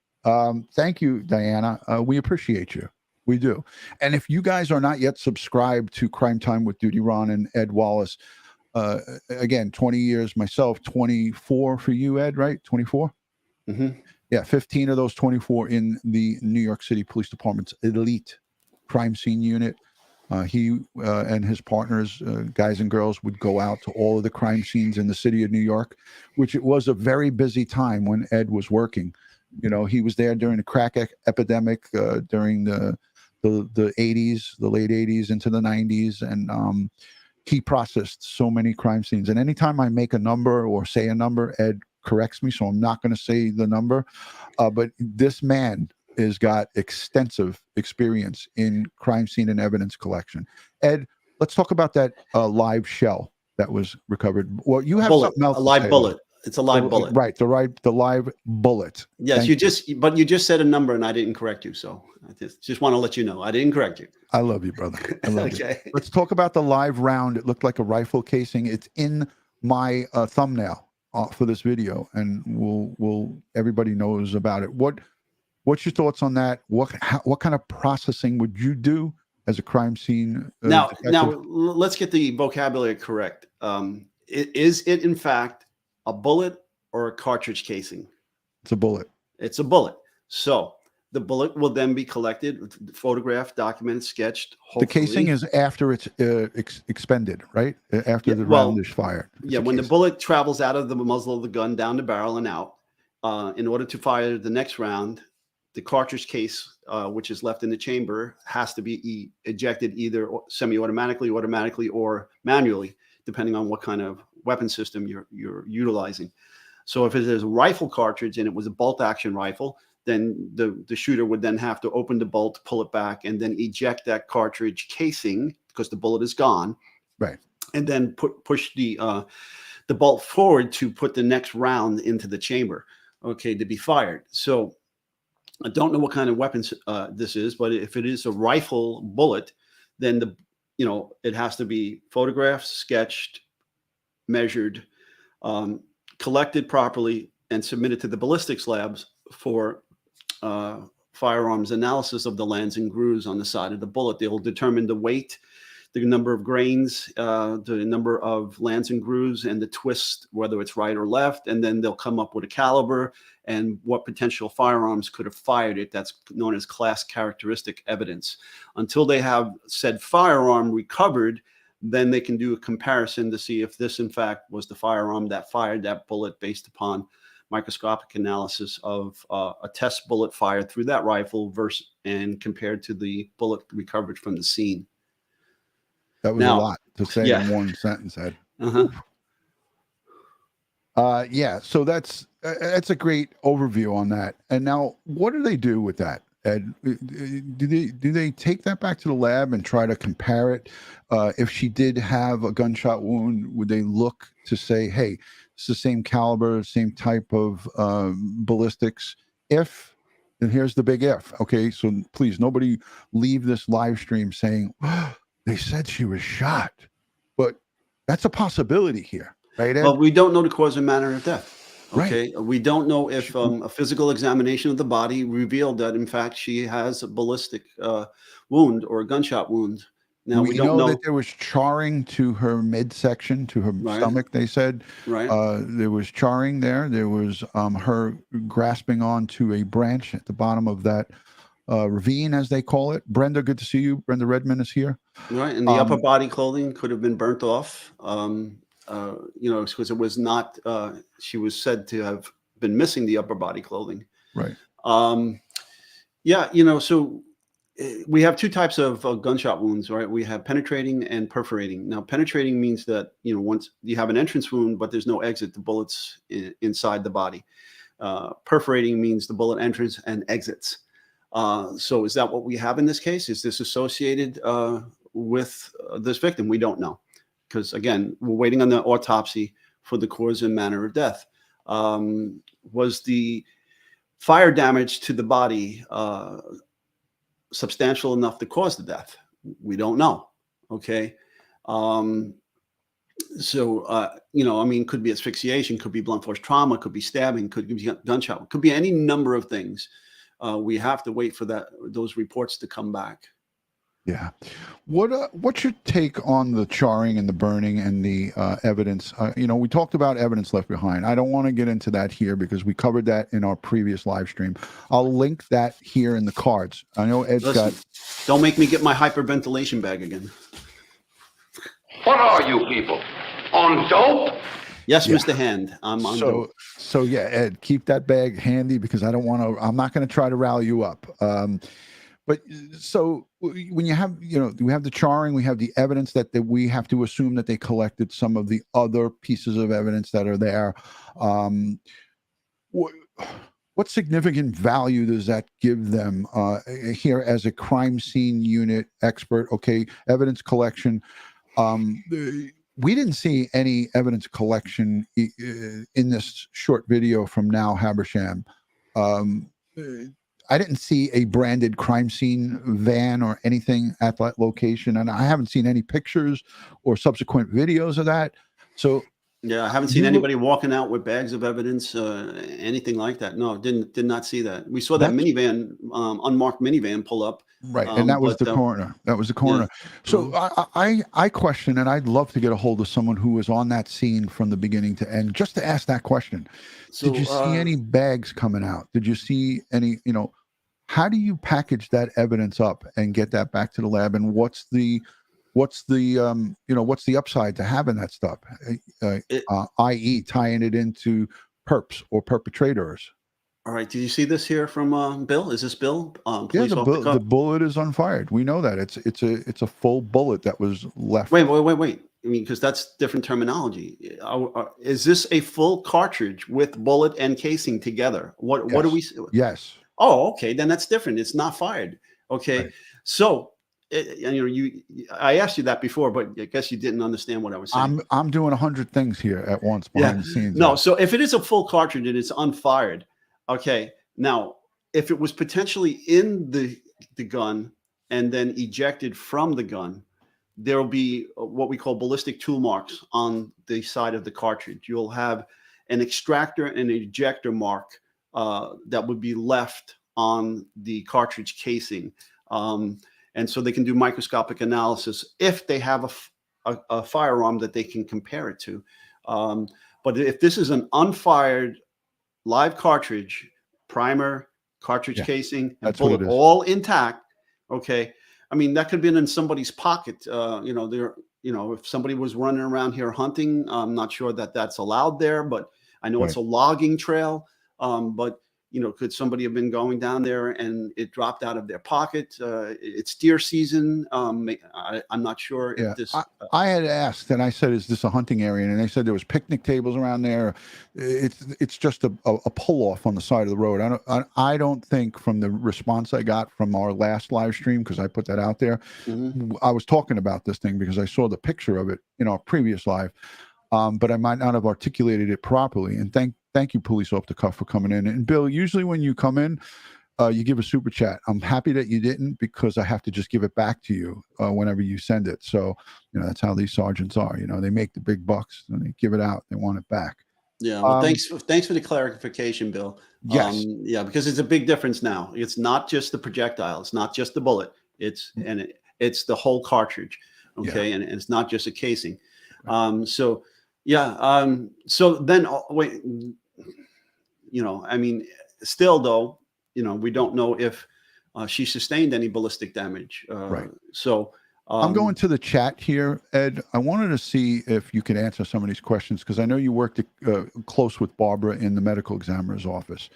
Thank you, Diana. We appreciate you. We do. And if you guys are not yet subscribed to Crime Time with DutyRon and Ed Wallace, again, 20 years myself, 24 for you, Ed, right? 24? Yeah, 15 of those 24 in the New York City Police Department's elite crime scene unit. He and his partners, guys and girls, would go out to all of the crime scenes in the city of New York, which it was a very busy time when Ed was working. You know, he was there during the crack epidemic, during the 80s, the late 80s into the 90s, and he processed so many crime scenes. And anytime I make a number or say a number, Ed corrects me, so I'm not going to say the number. But this man has got extensive experience in crime scene and evidence collection. Ed, let's talk about that live shell that was recovered. Well, you have Bullet, something else a to live say bullet. about it. It's a live bullet. Right, the live bullet. Yes, Thank but you just said a number and I didn't correct you. So I just want to let you know I didn't correct you. I love you, brother. I love Okay. you. Let's talk about the live round. It looked like a rifle casing. It's in my thumbnail for this video, and we'll everybody knows about it. What's your thoughts on that? What kind of processing would you do as a crime scene Now detective? let's get the vocabulary correct. Is it in fact a bullet or a cartridge casing? It's a bullet. It's a bullet. So the bullet will then be collected, photographed, documented, sketched. The casing is after it's expended, right? After the round is fired. Yeah, when the bullet travels out of the muzzle of the gun down the barrel and out, in order to fire the next round, the cartridge case, which is left in the chamber, has to be ejected either semi-automatically, automatically, or manually, depending on what kind of weapon system you're utilizing. So if it is a rifle cartridge and it was a bolt action rifle, then the shooter would then have to open the bolt, pull it back, and then eject that cartridge casing because the bullet is gone. Right. And then push the bolt forward to put the next round into the chamber, okay, to be fired. So I don't know what kind of weapons this is, but if it is a rifle bullet, then it has to be photographed, sketched, measured, collected properly, and submitted to the ballistics labs for firearms analysis of the lands and grooves on the side of the bullet. They will determine the weight, the number of grains, the number of lands and grooves, and the twist, whether it's right or left, and then they'll come up with a caliber and what potential firearms could have fired it. That's known as class characteristic evidence. Until they have said firearm recovered, then they can do a comparison to see if this, in fact, was the firearm that fired that bullet based upon microscopic analysis of a test bullet fired through that rifle and compared to the bullet recovered from the scene. That was a lot to say in one sentence, Ed. Yeah, so that's a great overview on that. And now, what do they do with that, Ed? Do they take that back to the lab and try to compare it? If she did have a gunshot wound, would they look to say, hey, it's the same caliber, same type of ballistics? If, and here's the big if, okay? So please, nobody leave this live stream saying, oh, they said she was shot. But that's a possibility here, right, Ed? Well, we don't know the cause and manner of death. Okay. Right. We don't know if a physical examination of the body revealed that, in fact, she has a ballistic wound or a gunshot wound. Now, we don't know that there was charring to her midsection, to her stomach, they said. Right. There was charring there. There was her grasping onto a branch at the bottom of that ravine, as they call it. Brenda, good to see you. Brenda Redmond is here. Right. And the upper body clothing could have been burnt off, because it was not, she was said to have been missing the upper body clothing. Right. So we have two types of gunshot wounds, right? We have penetrating and perforating. Now, penetrating means that, once you have an entrance wound, but there's no exit, the bullet's inside the body. Perforating means the bullet enters and exits. So is that what we have in this case? Is this associated with this victim? We don't know. Because, again, we're waiting on the autopsy for the cause and manner of death. Was the fire damage to the body substantial enough to cause the death? We don't know. Okay. Could be asphyxiation, could be blunt force trauma, could be stabbing, could be gunshot, could be any number of things. We have to wait for those reports to come back. Yeah. What's your take on the charring and the burning and the evidence? We talked about evidence left behind. I don't want to get into that here because we covered that in our previous live stream. I'll link that here in the cards. I know Ed's Listen, got. don't make me get my hyperventilation bag again. What are you people? On dope? Yes, Yeah. Mr. Hand. I'm on dope. So yeah, Ed, keep that bag handy because I don't want to. I'm not going to try to rally you up. But so when you have, we have the charring, we have the evidence that we have to assume that they collected some of the other pieces of evidence that are there. What significant value does that give them here as a crime scene unit expert? Okay, evidence collection. We didn't see any evidence collection in this short video from now Habersham. I didn't see a branded crime scene van or anything at that location, and I haven't seen any pictures or subsequent videos of that. So, yeah, I haven't seen anybody walking out with bags of evidence, anything like that. No, did not see that. We saw that minivan, unmarked minivan, pull up. Right, and that was the coroner. That was the coroner. Yeah. So I question, and I'd love to get a hold of someone who was on that scene from the beginning to end, just to ask that question. So, did you see any bags coming out? Did you see any? How do you package that evidence up and get that back to the lab? And what's the upside to having that stuff? I.e., tying it into perps or perpetrators. All right. Did you see this here from Bill? Is this Bill? Yeah, the bullet is unfired. We know that it's a full bullet that was left. Wait. I mean, because that's different terminology. Is this a full cartridge with bullet and casing together? What do we? Yes. Oh, okay. Then that's different. It's not fired. Okay. Right. So, I asked you that before, but I guess you didn't understand what I was saying. I'm doing 100 things here at once behind the scenes. No. So if it is a full cartridge and it's unfired, okay. Now, if it was potentially in the gun and then ejected from the gun, there will be what we call ballistic tool marks on the side of the cartridge. You'll have an extractor and an ejector mark that would be left on the cartridge casing. And so they can do microscopic analysis if they have a firearm that they can compare it to. But if this is an unfired live cartridge, primer, cartridge casing, and bullet all intact, okay. I mean, that could have been in somebody's pocket. If somebody was running around here hunting, I'm not sure that that's allowed there, but I know it's a logging trail. But could somebody have been going down there and it dropped out of their pocket? It's deer season. I'm not sure if this. I had asked, and I said, "Is this a hunting area?" And they said there was picnic tables around there. It's just a pull off on the side of the road. I don't think from the response I got from our last live stream, because I put that out there, I was talking about this thing because I saw the picture of it in our previous live, but I might not have articulated it properly. And Thank you, Police Off the Cuff, for coming in. And Bill, usually when you come in, you give a super chat. I'm happy that you didn't because I have to just give it back to you whenever you send it. So, that's how these sergeants are. They make the big bucks and they give it out. They want it back. Yeah. Well, thanks for the clarification, Bill. Yes. Because it's a big difference now. It's not just the projectile. It's not just the bullet. It's the whole cartridge. Okay. Yeah. And it's not just a casing. Right. So then wait. I mean, still though, we don't know if she sustained any ballistic damage. Right. So I'm going to the chat here, Ed. I wanted to see if you could answer some of these questions because I know you worked close with Barbara in the medical examiner's office.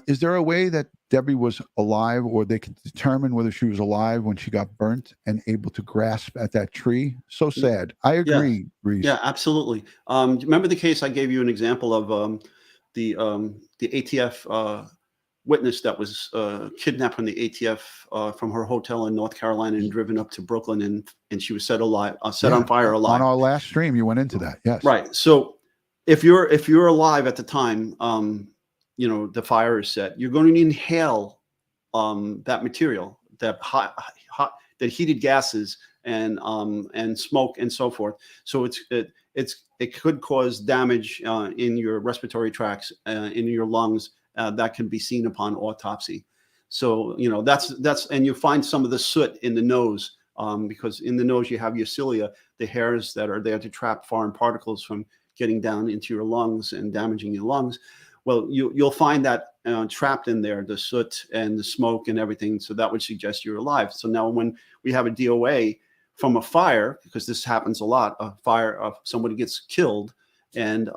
Is there a way that Debbie was alive or they could determine whether she was alive when she got burnt and able to grasp at that tree? So sad. I agree, Reese. Yeah, absolutely. Remember the case I gave you an example of the ATF witness that was kidnapped from the ATF from her hotel in North Carolina and driven up to Brooklyn and she was set on fire alive. On our last stream, you went into that. Yes. Right. So if you're alive at the time, the fire is set, you're going to inhale that material, that that heated gases and smoke and so forth. So it could cause damage in your respiratory tracts, in your lungs that can be seen upon autopsy. So, and you find some of the soot in the nose, because in the nose you have your cilia, the hairs that are there to trap foreign particles from getting down into your lungs and damaging your lungs. Well, you'll find that trapped in there, the soot and the smoke and everything. So that would suggest you're alive. So now when we have a DOA from a fire, because this happens a lot, a fire, somebody gets killed, and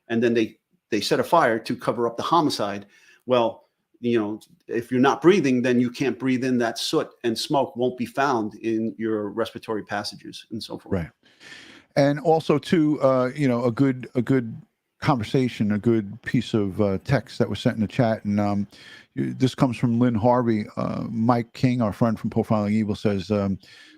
then they set a fire to cover up the homicide. Well, if you're not breathing, then you can't breathe in that soot, and smoke won't be found in your respiratory passages and so forth. Right. And also too, a good conversation, a good piece of text that was sent in the chat. And this comes from Lynn Harvey. Mike King, our friend from Profiling Evil, says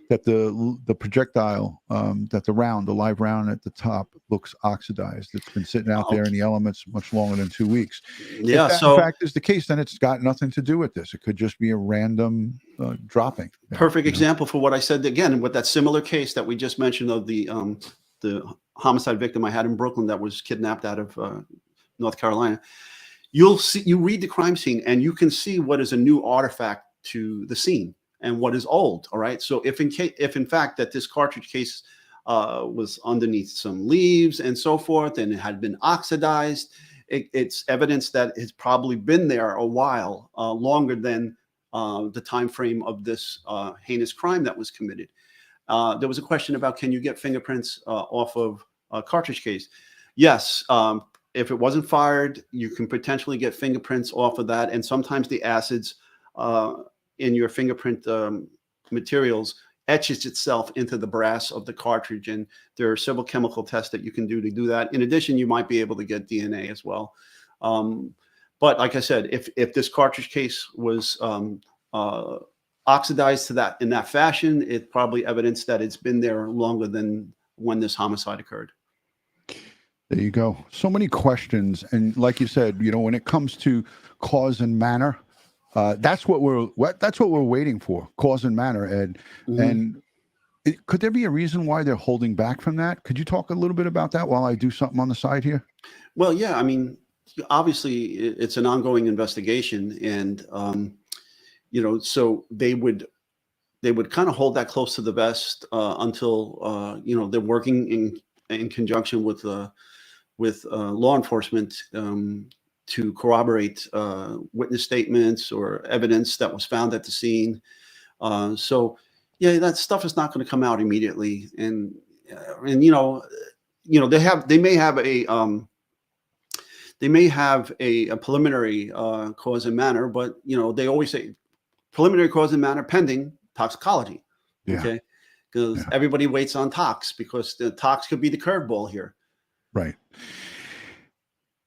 that the projectile, that the live round at the top looks oxidized. It's been sitting out there in the elements much longer than 2 weeks. Yeah. If that, So in fact, is the case, then it's got nothing to do with this. It could just be a random dropping. Perfect example for what I said again with that similar case that we just mentioned of the homicide victim I had in Brooklyn that was kidnapped out of North Carolina. You read the crime scene and you can see what is a new artifact to the scene and what is old. All right. So if in fact that this cartridge case was underneath some leaves and so forth, and it had been oxidized, it's evidence that it's probably been there a while, longer than the time frame of this heinous crime that was committed. There was a question about, can you get fingerprints off of a cartridge case? Yes. If it wasn't fired, you can potentially get fingerprints off of that. And sometimes the acids in your fingerprint materials etches itself into the brass of the cartridge. And there are several chemical tests that you can do that. In addition, you might be able to get DNA as well. But like I said, if this cartridge case was oxidized in that fashion, it's probably evidence that it's been there longer than when this homicide occurred. There you go. So many questions. And like you said, when it comes to cause and manner, that's what we're waiting for. Cause and manner, Ed. Mm-hmm. And could there be a reason why they're holding back from that? Could you talk a little bit about that while I do something on the side here? Well, yeah. I mean, obviously it's an ongoing investigation, and so they would kind of hold that close to the vest until they're working in conjunction with law enforcement to corroborate witness statements or evidence that was found at the scene. So yeah, that stuff is not going to come out immediately, and they may have a preliminary cause and manner, but they always say preliminary cause and manner pending toxicology. Yeah. Okay, because everybody waits on tox, because the tox could be the curveball here. Right.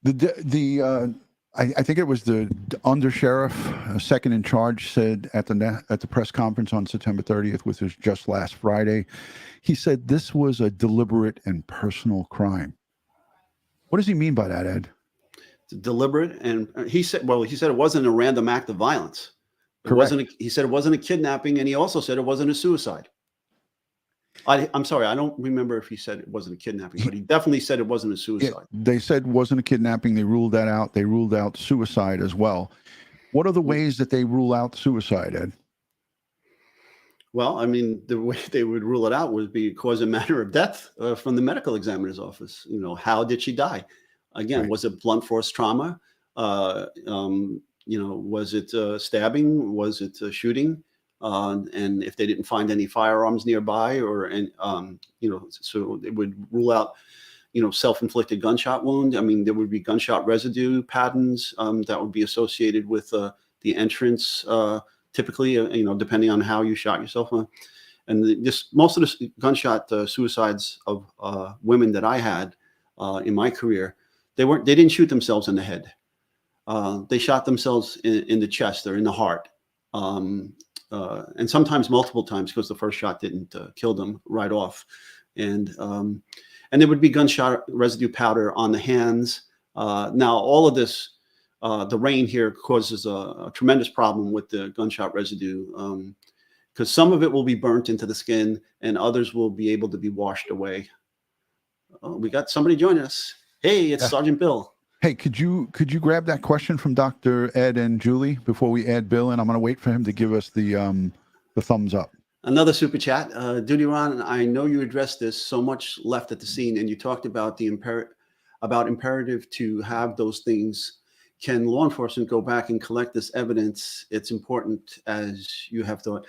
I think it was the undersheriff, second in charge, said at the press conference on September 30th, which was just last Friday, he said this was a deliberate and personal crime. What does he mean by that, Ed? It's deliberate, and he said it wasn't a random act of violence. He said it wasn't a kidnapping, and he also said it wasn't a suicide. I'm sorry, I don't remember if he said it wasn't a kidnapping, but he definitely said it wasn't a suicide. Yeah, they said it wasn't a kidnapping. They ruled that out. They ruled out suicide as well. What are the ways that they rule out suicide, Ed? Well, I mean, the way they would rule it out would be cause and manner of death from the medical examiner's office. How did she die? Again, was it blunt force trauma? Was it stabbing? Was it shooting? And if they didn't find any firearms nearby, so it would rule out, self-inflicted gunshot wound. I mean, there would be gunshot residue patterns that would be associated with the entrance, typically, depending on how you shot yourself. And most of the gunshot suicides of women that I had in my career, they didn't shoot themselves in the head. They shot themselves in the chest or in the heart. And sometimes multiple times, because the first shot didn't kill them right off. And there would be gunshot residue powder on the hands. Now, all of this, the rain here causes a tremendous problem with the gunshot residue, because some of it will be burnt into the skin and others will be able to be washed away. We got somebody joining us. Hey, it's Sergeant Bill. Hey, could you grab that question from Dr. Ed and Julie before we add Bill? And I'm going to wait for him to give us the thumbs up. Another super chat. DutyRon, I know you addressed this, so much left at the scene, and you talked about the imperative to have those things. Can law enforcement go back and collect this evidence? It's important, as you have thought.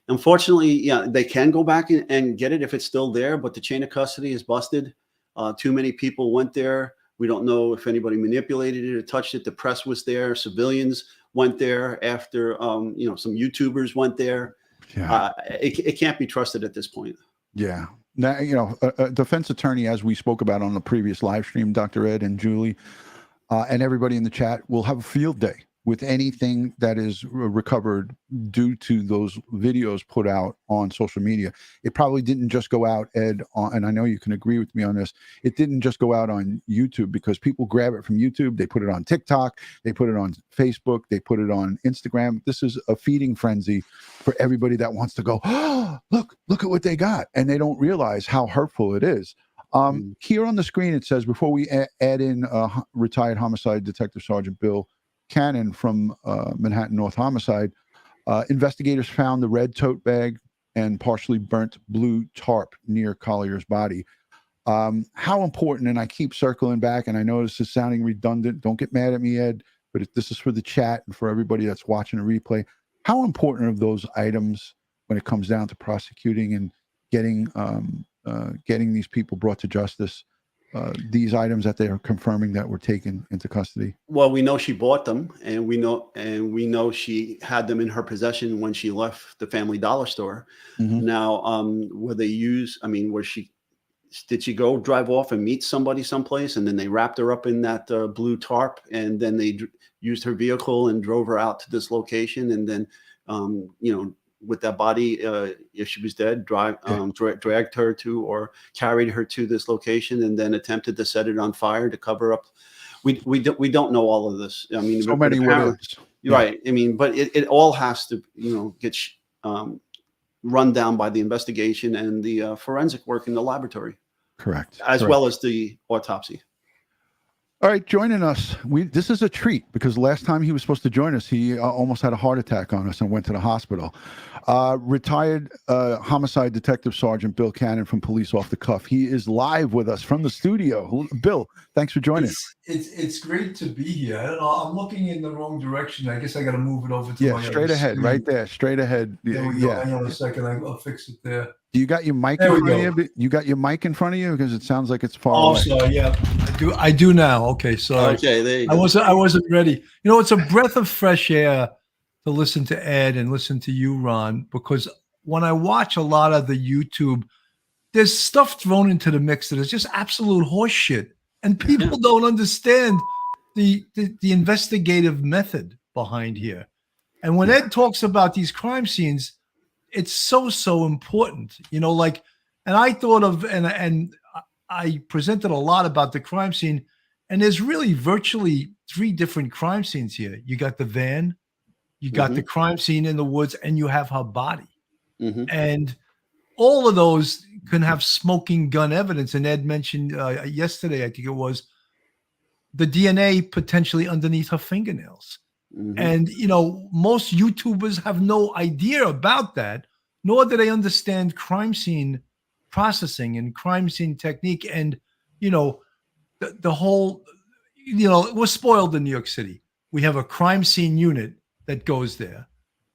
Unfortunately, yeah, they can go back and get it if it's still there, but the chain of custody is busted. Too many people went there. We don't know if anybody manipulated it or touched it. The press was there. Civilians went there after, some YouTubers went there. Yeah. It can't be trusted at this point. Yeah. Now, a defense attorney, as we spoke about on the previous live stream, Dr. Ed and Julie, and everybody in the chat will have a field day with anything that is recovered due to those videos put out on social media. It probably didn't just go out, Ed, and I know you can agree with me on this. It didn't just go out on YouTube because people grab it from YouTube. They put it on TikTok. They put it on Facebook. They put it on Instagram. This is a feeding frenzy for everybody that wants to go, oh, look at what they got. And they don't realize how hurtful it is. Here on the screen, it says, before we add in retired homicide detective Sergeant Bill Cannon from Manhattan North Homicide, investigators found the red tote bag and partially burnt blue tarp near Collier's body. How important, and I keep circling back, and I know this is sounding redundant. Don't get mad at me, Ed, but this is for the chat and for everybody that's watching a replay. How important are those items when it comes down to prosecuting and getting these people brought to justice? These items that they are confirming that were taken into custody. Well, we know she bought them, and we know she had them in her possession when she left the Family Dollar store. Mm-hmm. Now, did she go drive off and meet somebody someplace, and then they wrapped her up in that blue tarp, and then they used her vehicle and drove her out to this location, and then, with that body, if she was dead, dragged her to or carried her to this location, and then attempted to set it on fire to cover up. We don't know all of this. I mean, so many words. Right. I mean, but it all has to get run down by the investigation and the forensic work in the laboratory. Correct. As well as the autopsy. All right, joining us. This is a treat because last time he was supposed to join us, he almost had a heart attack on us and went to the hospital. Retired homicide detective Sergeant Bill Cannon from Police Off the Cuff. He is live with us from the studio. Bill, thanks for joining us. It's great to be here. I don't know. I'm looking in the wrong direction. I guess I got to move it over to my straight ahead, screen. right there, straight ahead. There we go. Hang on a second. I'll fix it there. You got your mic in front of you? You got your mic in front of you because it sounds like it's far away. Sorry, yeah, I do now. Okay, sorry. Okay, there you go. I wasn't ready. It's a breath of fresh air to listen to Ed and listen to you, Ron, because when I watch a lot of the YouTube, there's stuff thrown into the mix that is just absolute horseshit, and people don't understand the investigative method behind here. And when Ed talks about these crime scenes, it's so important, and I thought of, and I presented a lot about the crime scene, and there's really virtually 3 different crime scenes here. You got the van, you got the crime scene in the woods, and you have her body. And all of those can have smoking gun evidence. And Ed mentioned yesterday, I think it was, the DNA potentially underneath her fingernails. And, most YouTubers have no idea about that, nor do they understand crime scene processing and crime scene technique. And, the whole, we're spoiled in New York City. We have a crime scene unit that goes there,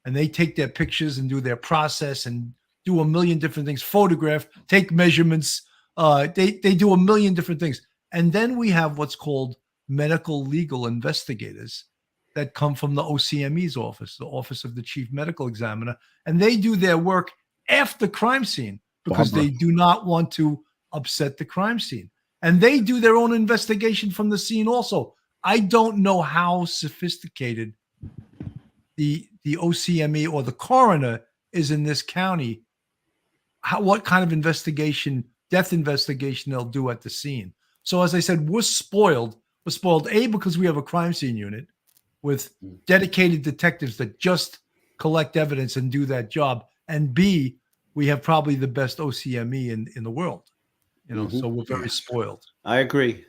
and they take their pictures and do their process and do a million different things, photograph, take measurements. They do a million different things. And then we have what's called medical legal investigators that come from the OCME's office, the Office of the Chief Medical Examiner, and they do their work after crime scene because they do not want to upset the crime scene. And they do their own investigation from the scene also. I don't know how sophisticated the OCME or the coroner is in this county, what kind of investigation, death investigation they'll do at the scene. So as I said, we're spoiled. We're spoiled, A, because we have a crime scene unit with dedicated detectives that just collect evidence and do that job. And B, we have probably the best OCME in the world. So we're very spoiled. I agree.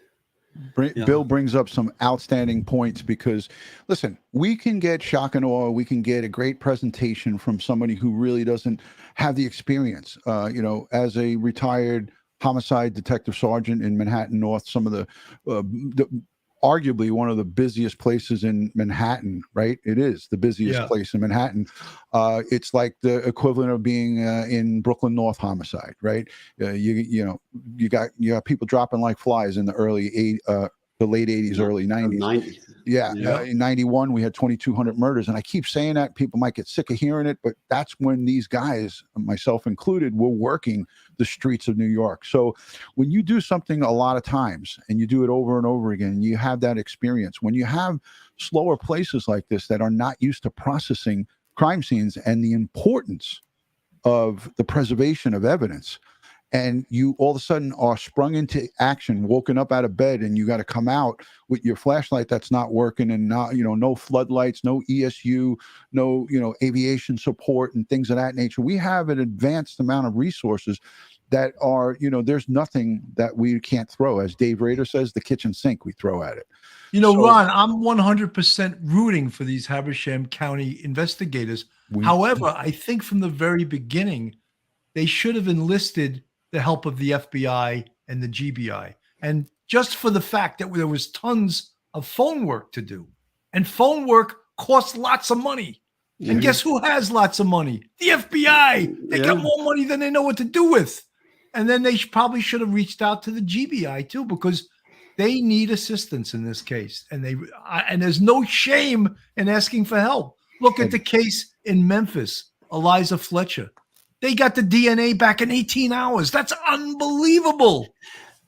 Yeah. Bill brings up some outstanding points because, listen, we can get shock and awe. We can get a great presentation from somebody who really doesn't have the experience. As a retired homicide detective sergeant in Manhattan North, some of the arguably one of the busiest places in Manhattan, right? It is the busiest place in Manhattan. It's like the equivalent of being in Brooklyn North homicide, right? You got people dropping like flies in the late 80s, early 90s. 90. In 91, we had 2,200 murders. And I keep saying that. People might get sick of hearing it, but that's when these guys, myself included, were working the streets of New York. So when you do something a lot of times and you do it over and over again, you have that experience. When you have slower places like this that are not used to processing crime scenes and the importance of the preservation of evidence, and you all of a sudden are sprung into action, woken up out of bed, and you got to come out with your flashlight that's not working, and not, no floodlights, no ESU, no, aviation support and things of that nature. We have an advanced amount of resources that are, there's nothing that we can't throw. As Dave Rader says, the kitchen sink we throw at it. Ron, I'm 100% rooting for these Habersham County investigators. However, I think from the very beginning, they should have enlisted the help of the FBI and the GBI. And just for the fact that there was tons of phone work to do. And phone work costs lots of money. Yeah. And guess who has lots of money? The FBI. They got more money than they know what to do with. And then they probably should have reached out to the GBI too, because they need assistance in this case. And there's no shame in asking for help. Look at the case in Memphis, Eliza Fletcher. They got the DNA back in 18 hours. That's unbelievable.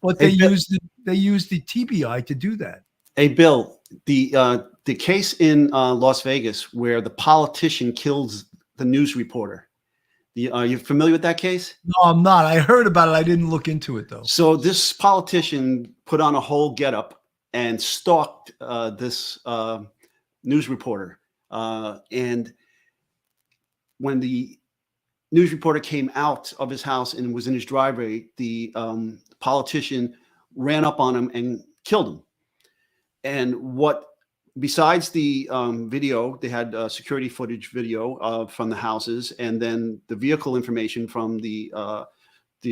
But they used the TBI to do that. Hey, Bill, the case in Las Vegas where the politician kills the news reporter. Are you familiar with that case? No, I'm not. I heard about it. I didn't look into it, though. So this politician put on a whole getup and stalked this news reporter. And when the news reporter came out of his house and was in his driveway, the politician ran up on him and killed him. And besides the video, they had security footage video from the houses, and then the vehicle information from the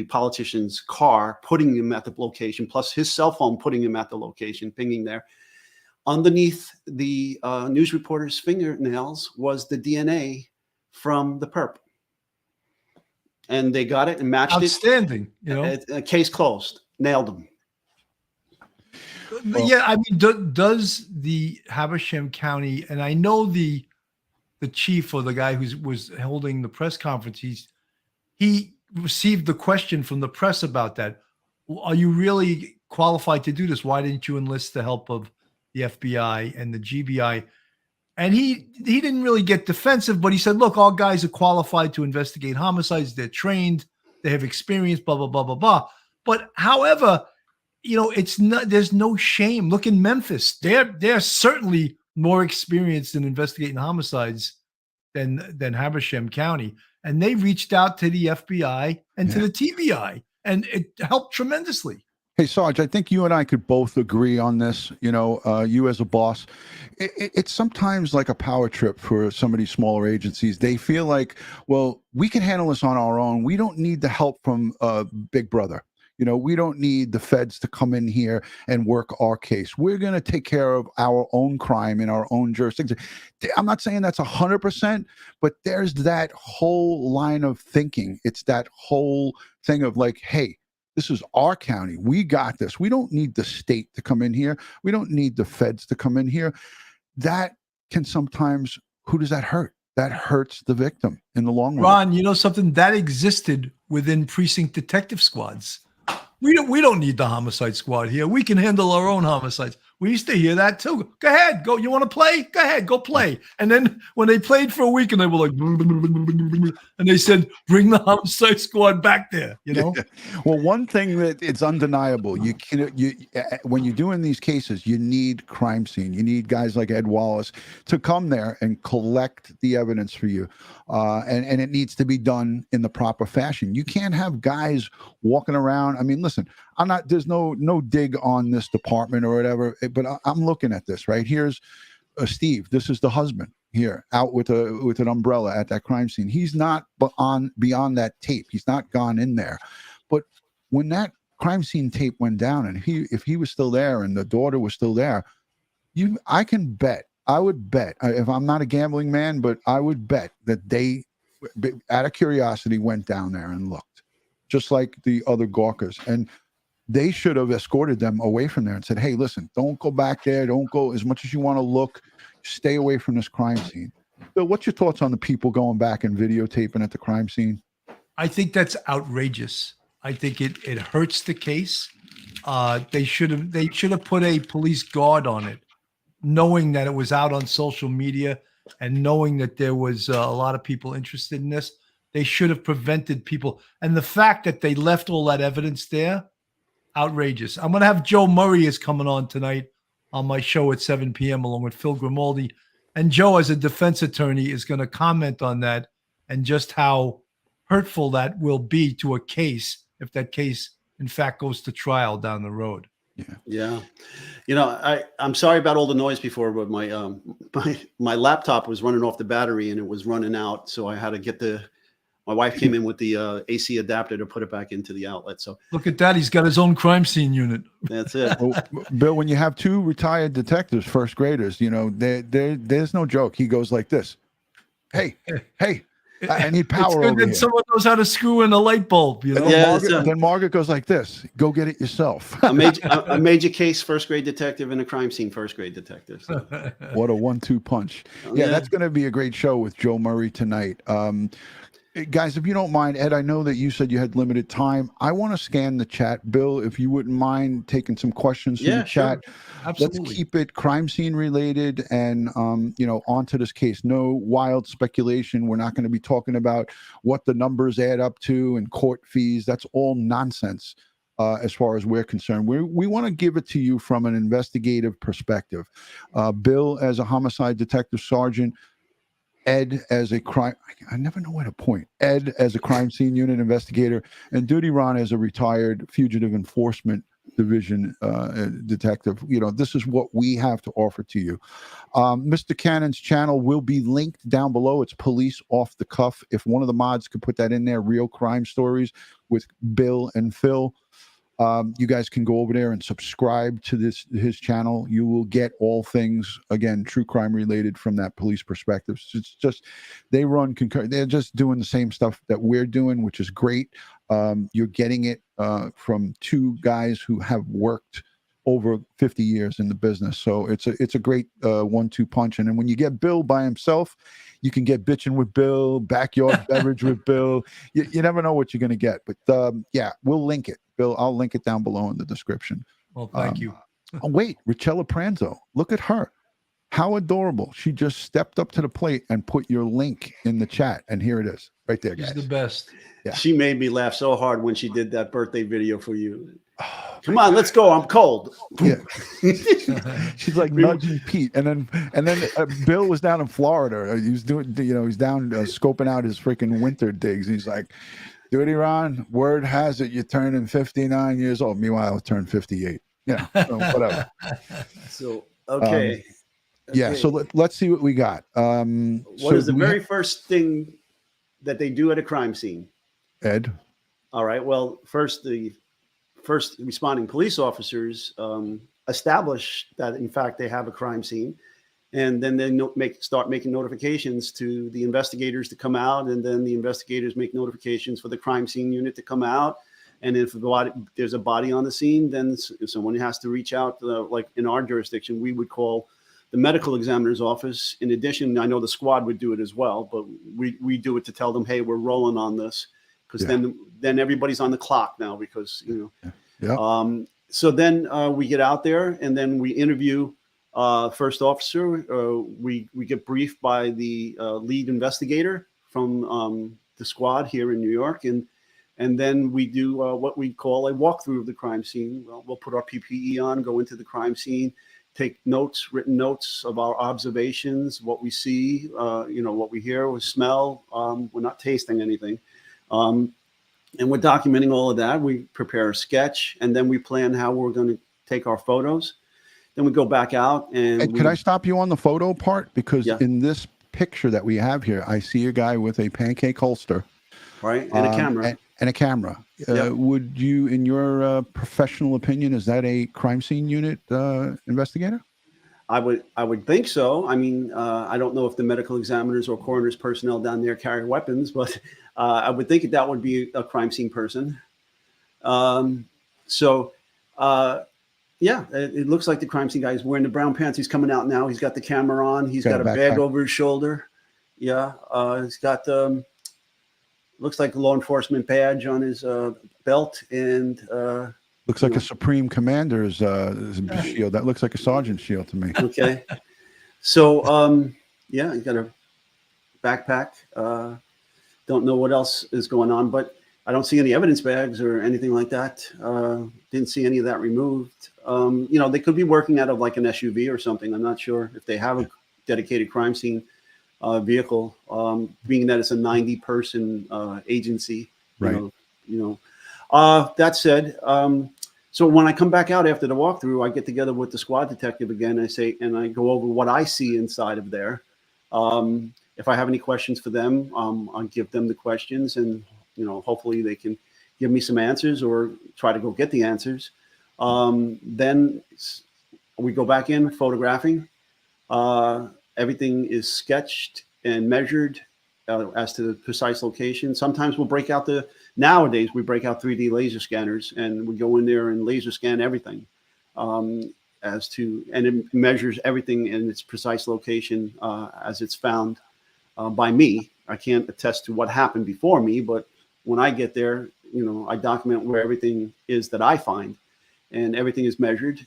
politician's car, putting him at the location, plus his cell phone putting him at the location, pinging there. Underneath the news reporter's fingernails was the DNA from the perp. And they got it and matched Outstanding, Case closed. Nailed them. Well, yeah, I mean, does the Habersham County, and I know the chief or the guy who was holding the press conference, he received the question from the press about that. Are you really qualified to do this? Why didn't you enlist the help of the FBI and the GBI? And he didn't really get defensive, but he said, look, all guys are qualified to investigate homicides. They're trained. They have experience, blah, blah, blah, blah, blah. But however, there's no shame. Look in Memphis. They're certainly more experienced in investigating homicides than Habersham County. And they reached out to the FBI and to the TBI, and it helped tremendously. Hey, Sarge, I think you and I could both agree on this. You as a boss, it's sometimes like a power trip for some of these smaller agencies. They feel like, well, we can handle this on our own. We don't need the help from Big Brother. We don't need the feds to come in here and work our case. We're going to take care of our own crime in our own jurisdiction. I'm not saying that's 100%, but there's that whole line of thinking. It's that whole thing of like, hey, this is our county. We got this. We don't need the state to come in here. We don't need the feds to come in here. That can sometimes, who does that hurt? That hurts the victim in the long run. Ron, you know something that existed within precinct detective squads. We don't need the homicide squad here. We can handle our own homicides. We used to hear that too. Go ahead, go. You want to play? Go ahead, go play. And then when they played for a week, and they were like, and they said, bring the homicide squad back there. Well, one thing that it's undeniable, when you're doing these cases, you need crime scene. You need guys like Ed Wallace to come there and collect the evidence for you, and it needs to be done in the proper fashion. You can't have guys walking around. I mean, listen, I'm not. There's no dig on this department or whatever. But I'm looking at this right. Here's Steve. This is the husband here out with an umbrella at that crime scene. He's not beyond that tape. He's not gone in there. But when that crime scene tape went down, and if he was still there and the daughter was still there, I would bet, if I'm not a gambling man, but I would bet that they, out of curiosity, went down there and looked, just like the other gawkers. And they should have escorted them away from there and said, hey, listen, don't go back there. Don't go as much as you want to look. Stay away from this crime scene. Bill, what's your thoughts on the people going back and videotaping at the crime scene? I think that's outrageous. I think it hurts the case. They should have put a police guard on it, knowing that it was out on social media and knowing that there was a lot of people interested in this. They should have prevented people. And the fact that they left all that evidence there, outrageous. I'm going to have Joe Murray is coming on tonight on my show at 7 p.m. along with Phil Grimaldi. And Joe, as a defense attorney, is going to comment on that and just how hurtful that will be to a case if that case, in fact, goes to trial down the road. Yeah. You know, I'm sorry about all the noise before, but my laptop was running off the battery and it was running out. So I had to get my wife came in with the AC adapter to put it back into the outlet. So look at that. He's got his own crime scene unit. That's it. Well, Bill, when you have two retired detectives, first graders, you know, there's no joke. He goes like this. Hey, I need power it's good over that here. someone knows how to screw in a light bulb, you know? Yeah, then Margaret goes like this. Go get it yourself. a major case first grade detective and a crime scene first grade detective. So. What a 1-2 punch. Yeah, that's going to be a great show with Joe Murray tonight. Guys, if you don't mind, Ed, I know that you said you had limited time. I want to scan the chat. Bill, if you wouldn't mind taking some questions from the chat. Absolutely. Let's keep it crime scene related and, onto this case. No wild speculation. We're not going to be talking about what the numbers add up to and court fees. That's all nonsense as far as we're concerned. We want to give it to you from an investigative perspective. Bill, as a homicide detective sergeant, Ed as a crime, I never know where to point. Ed as a crime scene unit investigator, and DutyRon as a retired fugitive enforcement division detective. You know, this is what we have to offer to you. Mr. Cannon's channel will be linked down below. It's Police Off the Cuff. If one of the mods could put that in there, Real Crime Stories with Bill and Phil. You guys can go over there and subscribe to his channel. You will get all things, again, true crime related from that police perspective. It's just they run concurrent. They're just doing the same stuff that we're doing, which is great. You're getting it from two guys who have worked over 50 years in the business. So it's a great 1-2 punch. And then when you get Bill by himself, you can get bitching with Bill, backyard beverage with Bill. You never know what you're going to get. But we'll link it. Bill, I'll link it down below in the description. Well, thank you. Oh, wait, Richella Pranzo. Look at her. How adorable. She just stepped up to the plate and put your link in the chat. And here it is right there, guys. She's the best. Yeah. She made me laugh so hard when she did that birthday video for you. Come on, let's go. I'm cold. Yeah. She's like nudging Pete. And then Bill was down in Florida. He was doing, he's down scoping out his freaking winter digs. He's like, DutyRon, word has it you're turning 59 years old. Meanwhile, I turned 58. Yeah, so whatever. So, okay. Yeah, so let's see what we got. What is the very first thing that they do at a crime scene? Ed? All right. Well, first, the first responding police officers establish that, in fact, they have a crime scene. And then they start making notifications to the investigators to come out. And then the investigators make notifications for the crime scene unit to come out. And if there's a body on the scene, then someone has to reach out. Like in our jurisdiction, we would call the medical examiner's office. In addition, I know the squad would do it as well, but we do it to tell them, hey, we're rolling on this. Because then everybody's on the clock now because, so then we get out there and then we interview first officer. We get briefed by the lead investigator from the squad here in New York. And then we do what we call a walkthrough of the crime scene. We'll put our PPE on, go into the crime scene, take notes, written notes of our observations, what we see, what we hear, we smell. We're not tasting anything. And we're documenting all of that. We prepare a sketch, and then we plan how we're going to take our photos. Then we go back out and Ed, could I stop you on the photo part? Because Yeah. in this picture that we have here, I see a guy with a pancake holster. Right, and a camera. And a camera. Yep. Would you, in your professional opinion, is that a crime scene unit investigator? I would think so. I mean, I don't know if the medical examiners or coroner's personnel down there carry weapons, but I would think that would be a crime scene person. Yeah, it looks like the crime scene guy is wearing the brown pants. He's coming out now. He's got the camera on. He's got a bag over his shoulder. Yeah, he's got looks like a law enforcement badge on his belt, and looks like a Supreme Commander's shield. That looks like a sergeant's shield to me. Okay, so yeah, he's got a backpack. Don't know what else is going on, but I don't see any evidence bags or anything like that. Didn't see any of that removed. They could be working out of like an SUV or something. I'm not sure if they have a dedicated crime scene vehicle, being that it's a 90-person agency. Right. That said, so when I come back out after the walkthrough, I get together with the squad detective again. And I go over what I see inside of there. If I have any questions for them, I'll give them the questions, and hopefully they can give me some answers or try to go get the answers. Then we go back in photographing. Everything is sketched and measured as to the precise location. Sometimes we'll nowadays we break out 3D laser scanners, and we go in there and laser scan everything and it measures everything in its precise location as it's found by me. I can't attest to what happened before me, but when I get there, I document where everything is that I find, and everything is measured.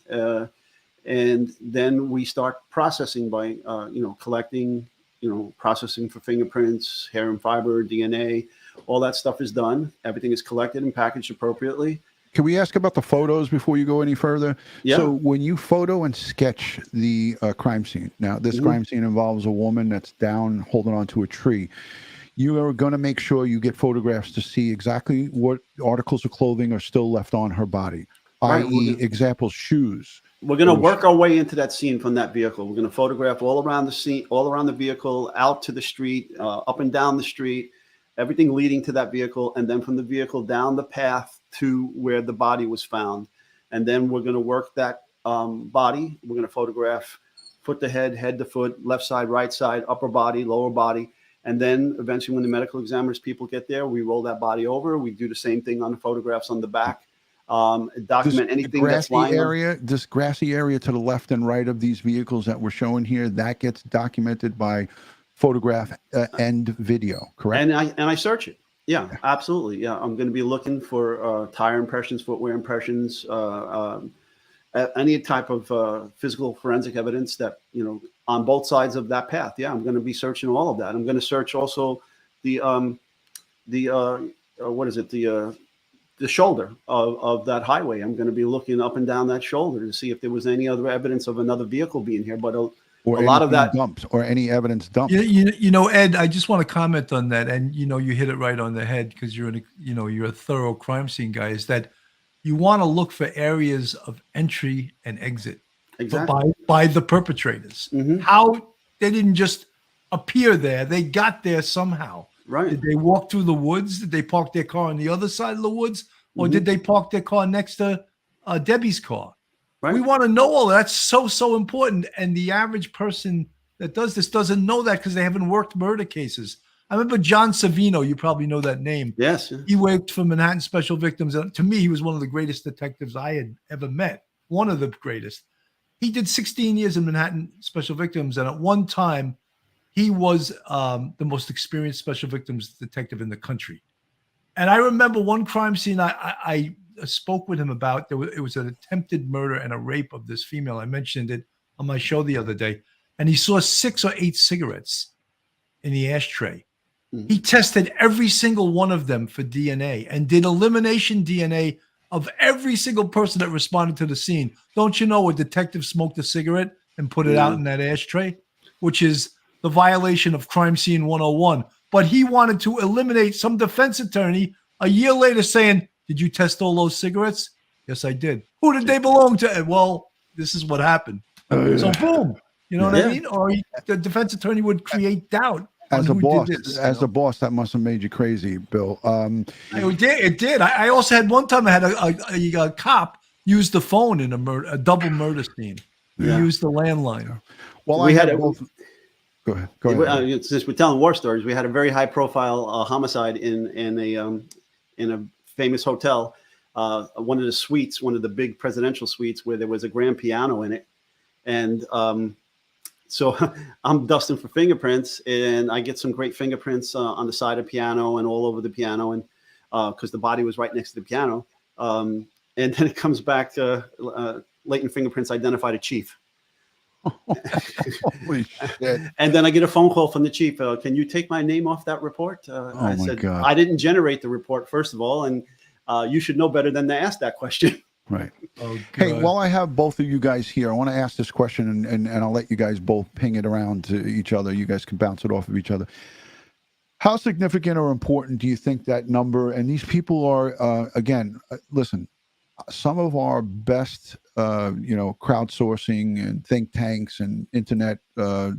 And then we start processing by, collecting, processing for fingerprints, hair and fiber, DNA, all that stuff is done. Everything is collected and packaged appropriately. Can we ask about the photos before you go any further? Yeah. So when you photo and sketch the crime scene, now this crime scene involves a woman that's down holding onto a tree. You are going to make sure you get photographs to see exactly what articles of clothing are still left on her body, Right. i.e., example, shoes. We're going to work our way into that scene from that vehicle. We're going to photograph all around the scene, all around the vehicle, out to the street, up and down the street, everything leading to that vehicle, and then from the vehicle down the path to where the body was found. And then we're going to work that body. We're going to photograph foot to head, head to foot, left side, right side, upper body, lower body. And then eventually when the medical examiners people get there, we roll that body over. We do the same thing on the photographs on the back. Document anything that's lying this grassy area to the left and right of these vehicles that we're showing here, that gets documented by photograph and video, correct? And I search it. Yeah, absolutely. Yeah, I'm going to be looking for tire impressions, footwear impressions, any type of physical forensic evidence that on both sides of that path. Yeah, I'm going to be searching all of that. I'm going to search also the shoulder of that highway. I'm going to be looking up and down that shoulder to see if there was any other evidence of another vehicle being here. But a lot of that dumps or any evidence dumped. Ed, I just want to comment on that, and you hit it right on the head because you're you're a thorough crime scene guy. Is that you want to look for areas of entry and exit by the perpetrators. Mm-hmm. How they didn't just appear there; they got there somehow. Right? Did they walk through the woods? Did they park their car on the other side of the woods, or did they park their car next to Debbie's car? Right. We want to know all that. That's so important. And the average person that does this doesn't know that because they haven't worked murder cases. I remember John Savino. You probably know that name. Yes. He worked for Manhattan Special Victims. And to me, he was one of the greatest detectives I had ever met. One of the greatest. He did 16 years in Manhattan Special Victims. And at one time, he was the most experienced special victims detective in the country. And I remember one crime scene I spoke with him about. It was an attempted murder and a rape of this female. I mentioned it on my show the other day. And he saw 6 or 8 cigarettes in the ashtray. Mm-hmm. He tested every single one of them for DNA and did elimination DNA of every single person that responded to the scene. Don't you know a detective smoked a cigarette and put it out in that ashtray, which is the violation of crime scene 101. But he wanted to eliminate some defense attorney a year later saying, "Did you test all those cigarettes?" "Yes, I did." "Who did they belong to?" "Well, this is what happened." So boom, you know what I mean? Or the defense attorney would create doubt on As a who boss, did this. as a boss, that must have made you crazy, Bill. It did. I also had one time I had a cop use the phone in a double murder scene. He used the landline. Well, we I had had a, both. Go ahead. Go ahead. Since we're telling war stories, we had a very high-profile homicide in a famous hotel. One of the suites, one of the big presidential suites, where there was a grand piano in it, and so I'm dusting for fingerprints, and I get some great fingerprints on the side of the piano and all over the piano, and because the body was right next to the piano, and then it comes back. Latent fingerprints identified a chief. Holy shit. And then I get a phone call from the chief. Can you take my name off that report? I said, God. I didn't generate the report, first of all, and you should know better than to ask that question. Right. Oh, hey, while I have both of you guys here, I want to ask this question, and I'll let you guys both ping it around to each other. You guys can bounce it off of each other. How significant or important do you think that number, and these people are, again, listen, some of our best, crowdsourcing and think tanks and internet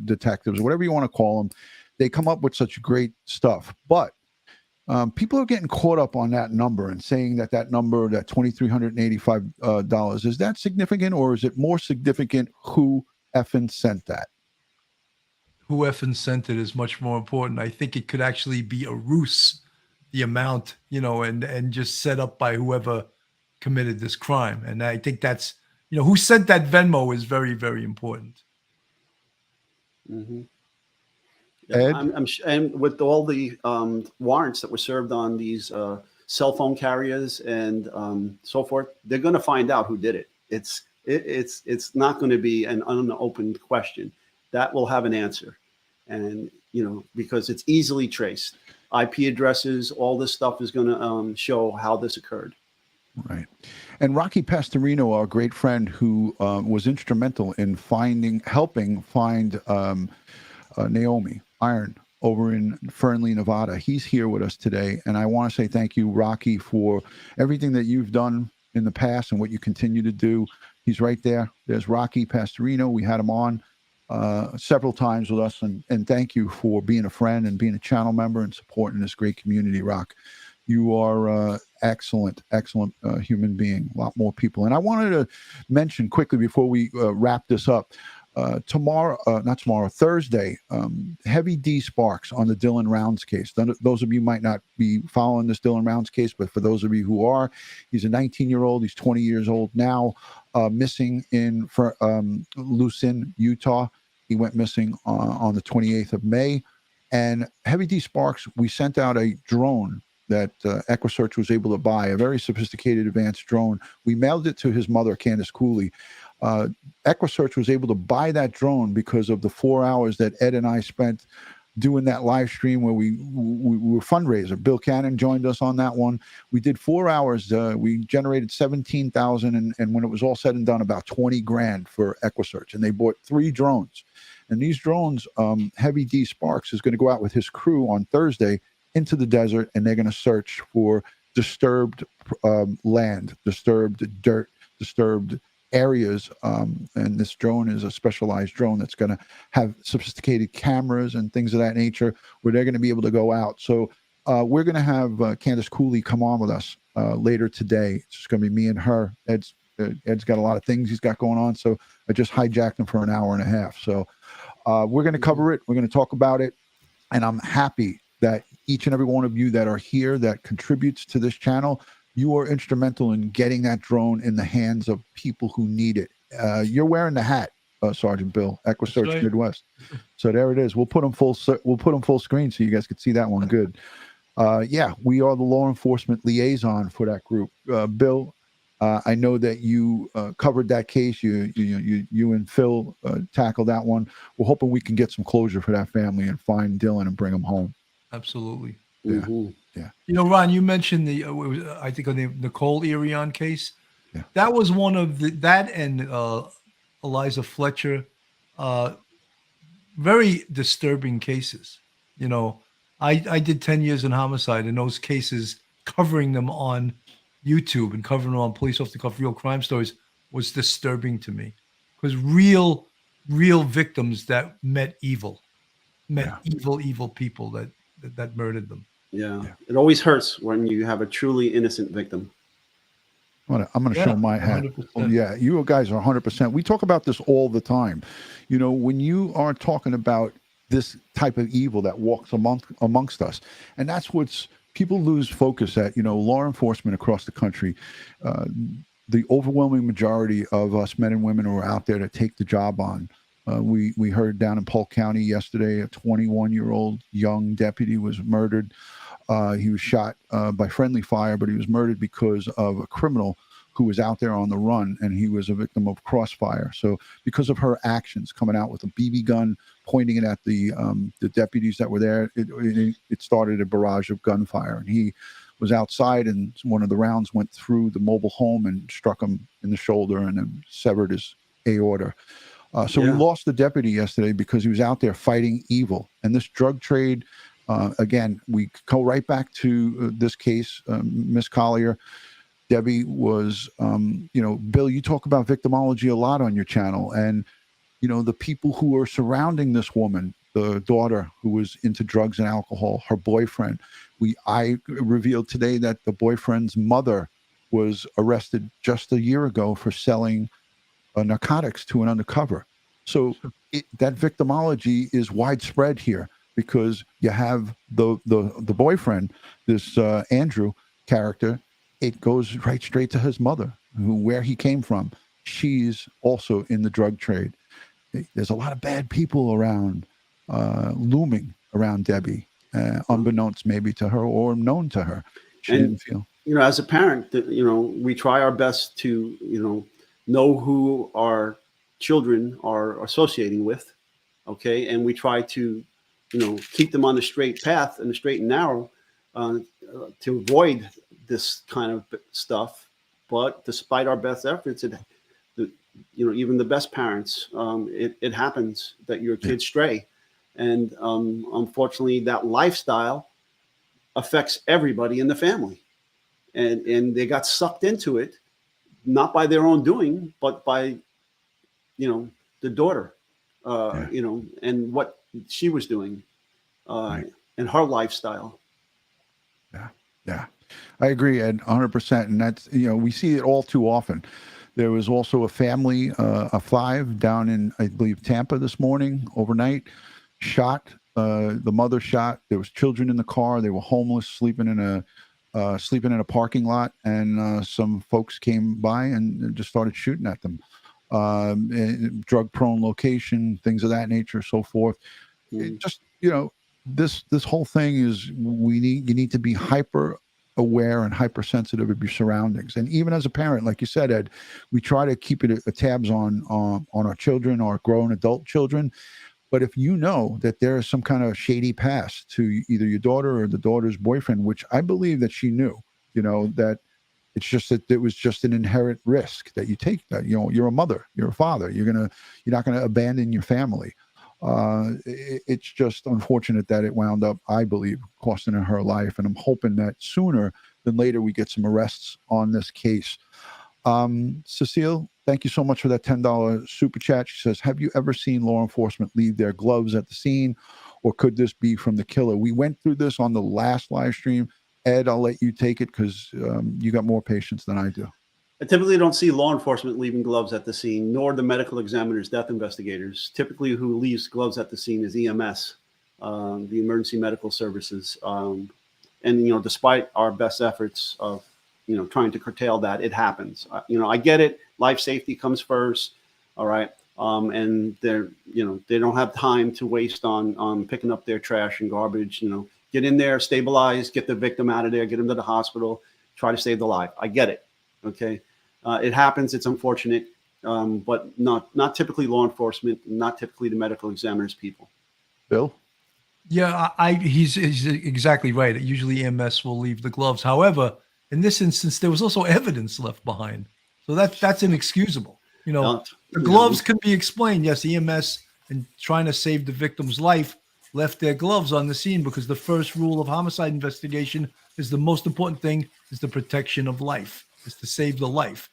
detectives, whatever you want to call them, they come up with such great stuff. But people are getting caught up on that number and saying that number, that $2,385, is that significant, or is it more significant who effing sent that? Who effing sent it is much more important. I think it could actually be a ruse, the amount, and just set up by whoever committed this crime. And I think that's, who sent that Venmo is very, very important. Mm-hmm. Ed? And with all the warrants that were served on these cell phone carriers and so forth, they're going to find out who did it. It's not going to be an unopened question. That will have an answer, and because it's easily traced. IP addresses, all this stuff is going to show how this occurred. Right. And Rocky Pastorino, our great friend who was instrumental in helping find Naomi Iron over in Fernley, Nevada. He's here with us today. And I want to say thank you, Rocky, for everything that you've done in the past and what you continue to do. He's right there. There's Rocky Pastorino. We had him on several times with us. And thank you for being a friend and being a channel member and supporting this great community, Rock. You are excellent human being. A lot more people. And I wanted to mention quickly before we wrap this up, Thursday, Heavy D Sparks on the Dylan Rounds case. Those of you might not be following this Dylan Rounds case, but for those of you who are, he's a 19-year-old. He's 20 years old now, missing in Lucin, Utah. He went missing on the 28th of May. And Heavy D Sparks, we sent out a drone that EquiSearch was able to buy, a very sophisticated advanced drone. We mailed it to his mother, Candace Cooley. EquiSearch was able to buy that drone because of the 4 hours that Ed and I spent doing that live stream where we were fundraiser. Bill Cannon joined us on that one. We did 4 hours. We generated 17,000, and when it was all said and done, about 20 grand for EquiSearch. And they bought 3 drones. And these drones, Heavy D Sparks is going to go out with his crew on Thursday into the desert, and they're going to search for disturbed land, disturbed dirt, disturbed areas. And this drone is a specialized drone that's going to have sophisticated cameras and things of that nature where they're going to be able to go out. So we're going to have Candace Cooley come on with us later today. It's just going to be me and her. Ed's got a lot of things he's got going on. So I just hijacked him for an hour and a half. So we're going to cover it. We're going to talk about it. And I'm happy that each and every one of you that are here that contributes to this channel, you are instrumental in getting that drone in the hands of people who need it. You're wearing the hat, Sergeant Bill, EquiSearch right. Midwest. So there it is. We'll put them full screen so you guys can see that one good. Yeah, we are the law enforcement liaison for that group. Bill, I know that you covered that case. You and Phil tackled that one. We're hoping we can get some closure for that family and find Dylan and bring him home. Absolutely. Yeah. Mm-hmm. Yeah. Ron, you mentioned I think on the Nicole Irion case. Yeah. That was one of that and Eliza Fletcher, very disturbing cases. I did 10 years in homicide, and those cases covering them on YouTube and covering them on Police Off the Cuff Real Crime Stories was disturbing to me, because real victims that met evil people that murdered them. Yeah. It always hurts when you have a truly innocent victim. I'm going to show my hat. 100%. Oh, yeah, you guys are 100%. We talk about this all the time. You know, when you are talking about this type of evil that walks amongst us, and that's what's people lose focus at. You know, law enforcement across the country, the overwhelming majority of us men and women who are out there to take the job on. We heard down in Polk County yesterday, a 21-year-old young deputy was murdered. He was shot by friendly fire, but he was murdered because of a criminal who was out there on the run, and he was a victim of crossfire. So because of her actions, coming out with a BB gun, pointing it at the deputies that were there, it started a barrage of gunfire. And he was outside, and one of the rounds went through the mobile home and struck him in the shoulder and then severed his aorta. So we lost the deputy yesterday because he was out there fighting evil. And this drug trade, again, we go right back to this case, Miss Collier. Debbie was, Bill, you talk about victimology a lot on your channel. And, you know, the people who are surrounding this woman, the daughter who was into drugs and alcohol, her boyfriend. I revealed today that the boyfriend's mother was arrested just a year ago for selling narcotics to an undercover. So that victimology is widespread here, because you have the boyfriend, this Andrew character. It goes right straight to his mother, where he came from. She's also in the drug trade. There's a lot of bad people around, looming around Debbie, unbeknownst maybe to her or known to her. She didn't feel. You know, as a parent, we try our best to, know who our children are associating with, okay? And we try to, keep them on the straight path and the straight and narrow to avoid this kind of stuff. But despite our best efforts, even the best parents, it happens that your kids stray. And unfortunately, that lifestyle affects everybody in the family. And they got sucked into it, not by their own doing, but by, the daughter, and what she was doing and her lifestyle. Yeah, I agree, Ed, 100%. And that's, we see it all too often. There was also a family, a 5 down in, I believe, Tampa this morning, overnight, shot. The mother shot. There was children in the car. They were homeless, sleeping in a parking lot, and some folks came by and just started shooting at them. Drug-prone location, things of that nature, so forth. It just, this whole thing is you need to be hyper aware and hypersensitive of your surroundings. And even as a parent, like you said, Ed, we try to keep a tabs on our children, our grown adult children. But if you know that there is some kind of shady past to either your daughter or the daughter's boyfriend, which I believe that she knew, that it's just that it was just an inherent risk that you take, that, you're a mother, you're a father, you're not going to abandon your family. It's just unfortunate that it wound up, I believe, costing her life. And I'm hoping that sooner than later we get some arrests on this case. Cecile, thank you so much for that $10 super chat. She says, have you ever seen law enforcement leave their gloves at the scene, or could this be from the killer? We went through this on the last live stream. Ed, I'll let you take it because you got more patience than I do. I typically don't see law enforcement leaving gloves at the scene, nor the medical examiners, death investigators. Typically who leaves gloves at the scene is EMS, the emergency medical services. And, despite our best efforts of, trying to curtail that, it happens. I get it. Life safety comes first. All right. And they're, they don't have time to waste on picking up their trash and garbage, get in there, stabilize, get the victim out of there, get him to the hospital, try to save the life. I get it. Okay. It happens. It's unfortunate, but not typically law enforcement, not typically the medical examiners people. Bill? Yeah, he's exactly right. Usually EMS will leave the gloves. However, in this instance, there was also evidence left behind. So that's inexcusable. The gloves can be explained. Yes, EMS, in trying to save the victim's life, left their gloves on the scene because the first rule of homicide investigation is the most important thing is the protection of life, is to save the life.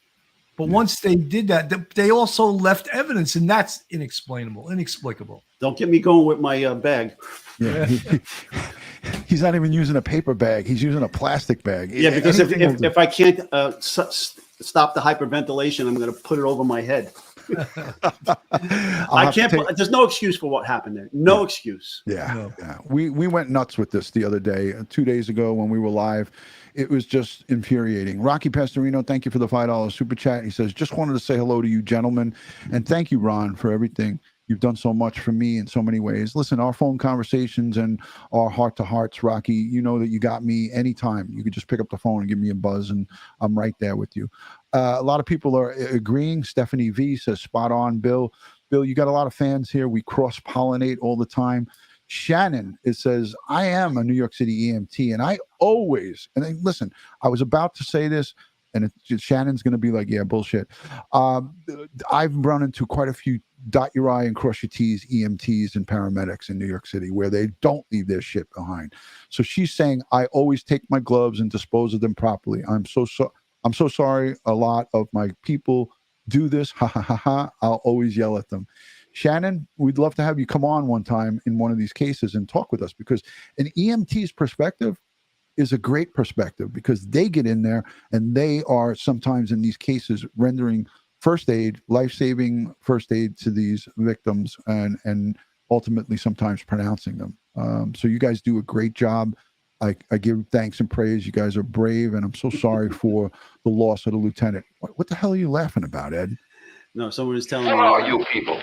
But once they did that, they also left evidence, and that's inexplicable. Don't get me going with my bag. Yeah. He's not even using a paper bag. He's using a plastic bag. Yeah, because Anything if I can't stop the hyperventilation, I'm going to put it over my head. I can't. There's no excuse for what happened there. No excuse. Yeah. We went nuts with this the other day, 2 days ago when we were live. It was just infuriating. Rocky Pastorino, thank you for the $5 super chat. He says, just wanted to say hello to you gentlemen, and thank you, Ron, for everything. You've done so much for me in so many ways. Listen, our phone conversations and our heart-to-hearts, Rocky, you know that you got me anytime. You could just pick up the phone and give me a buzz, and I'm right there with you. A lot of people are agreeing. Stephanie V says, spot on, Bill. Bill, you got a lot of fans here. We cross-pollinate all the time. Shannon, it says, I am a New York City EMT, and I always, and then, listen, I was about to say this, and Shannon's going to be like, yeah, bullshit. I've run into quite a few dot your I and cross your T's EMTs and paramedics in New York City where they don't leave their shit behind. So she's saying, I always take my gloves and dispose of them properly. I'm so sorry. A lot of my people do this. Ha ha ha ha. I'll always yell at them. Shannon, we'd love to have you come on one time in one of these cases and talk with us, because an EMT's perspective is a great perspective, because they get in there and they are sometimes in these cases rendering first aid, life-saving first aid to these victims, and ultimately sometimes pronouncing them. So you guys do a great job. I give thanks and praise. You guys are brave, and I'm so sorry for the loss of the lieutenant. What the hell are you laughing about, Ed? No, someone is telling me. What are you people?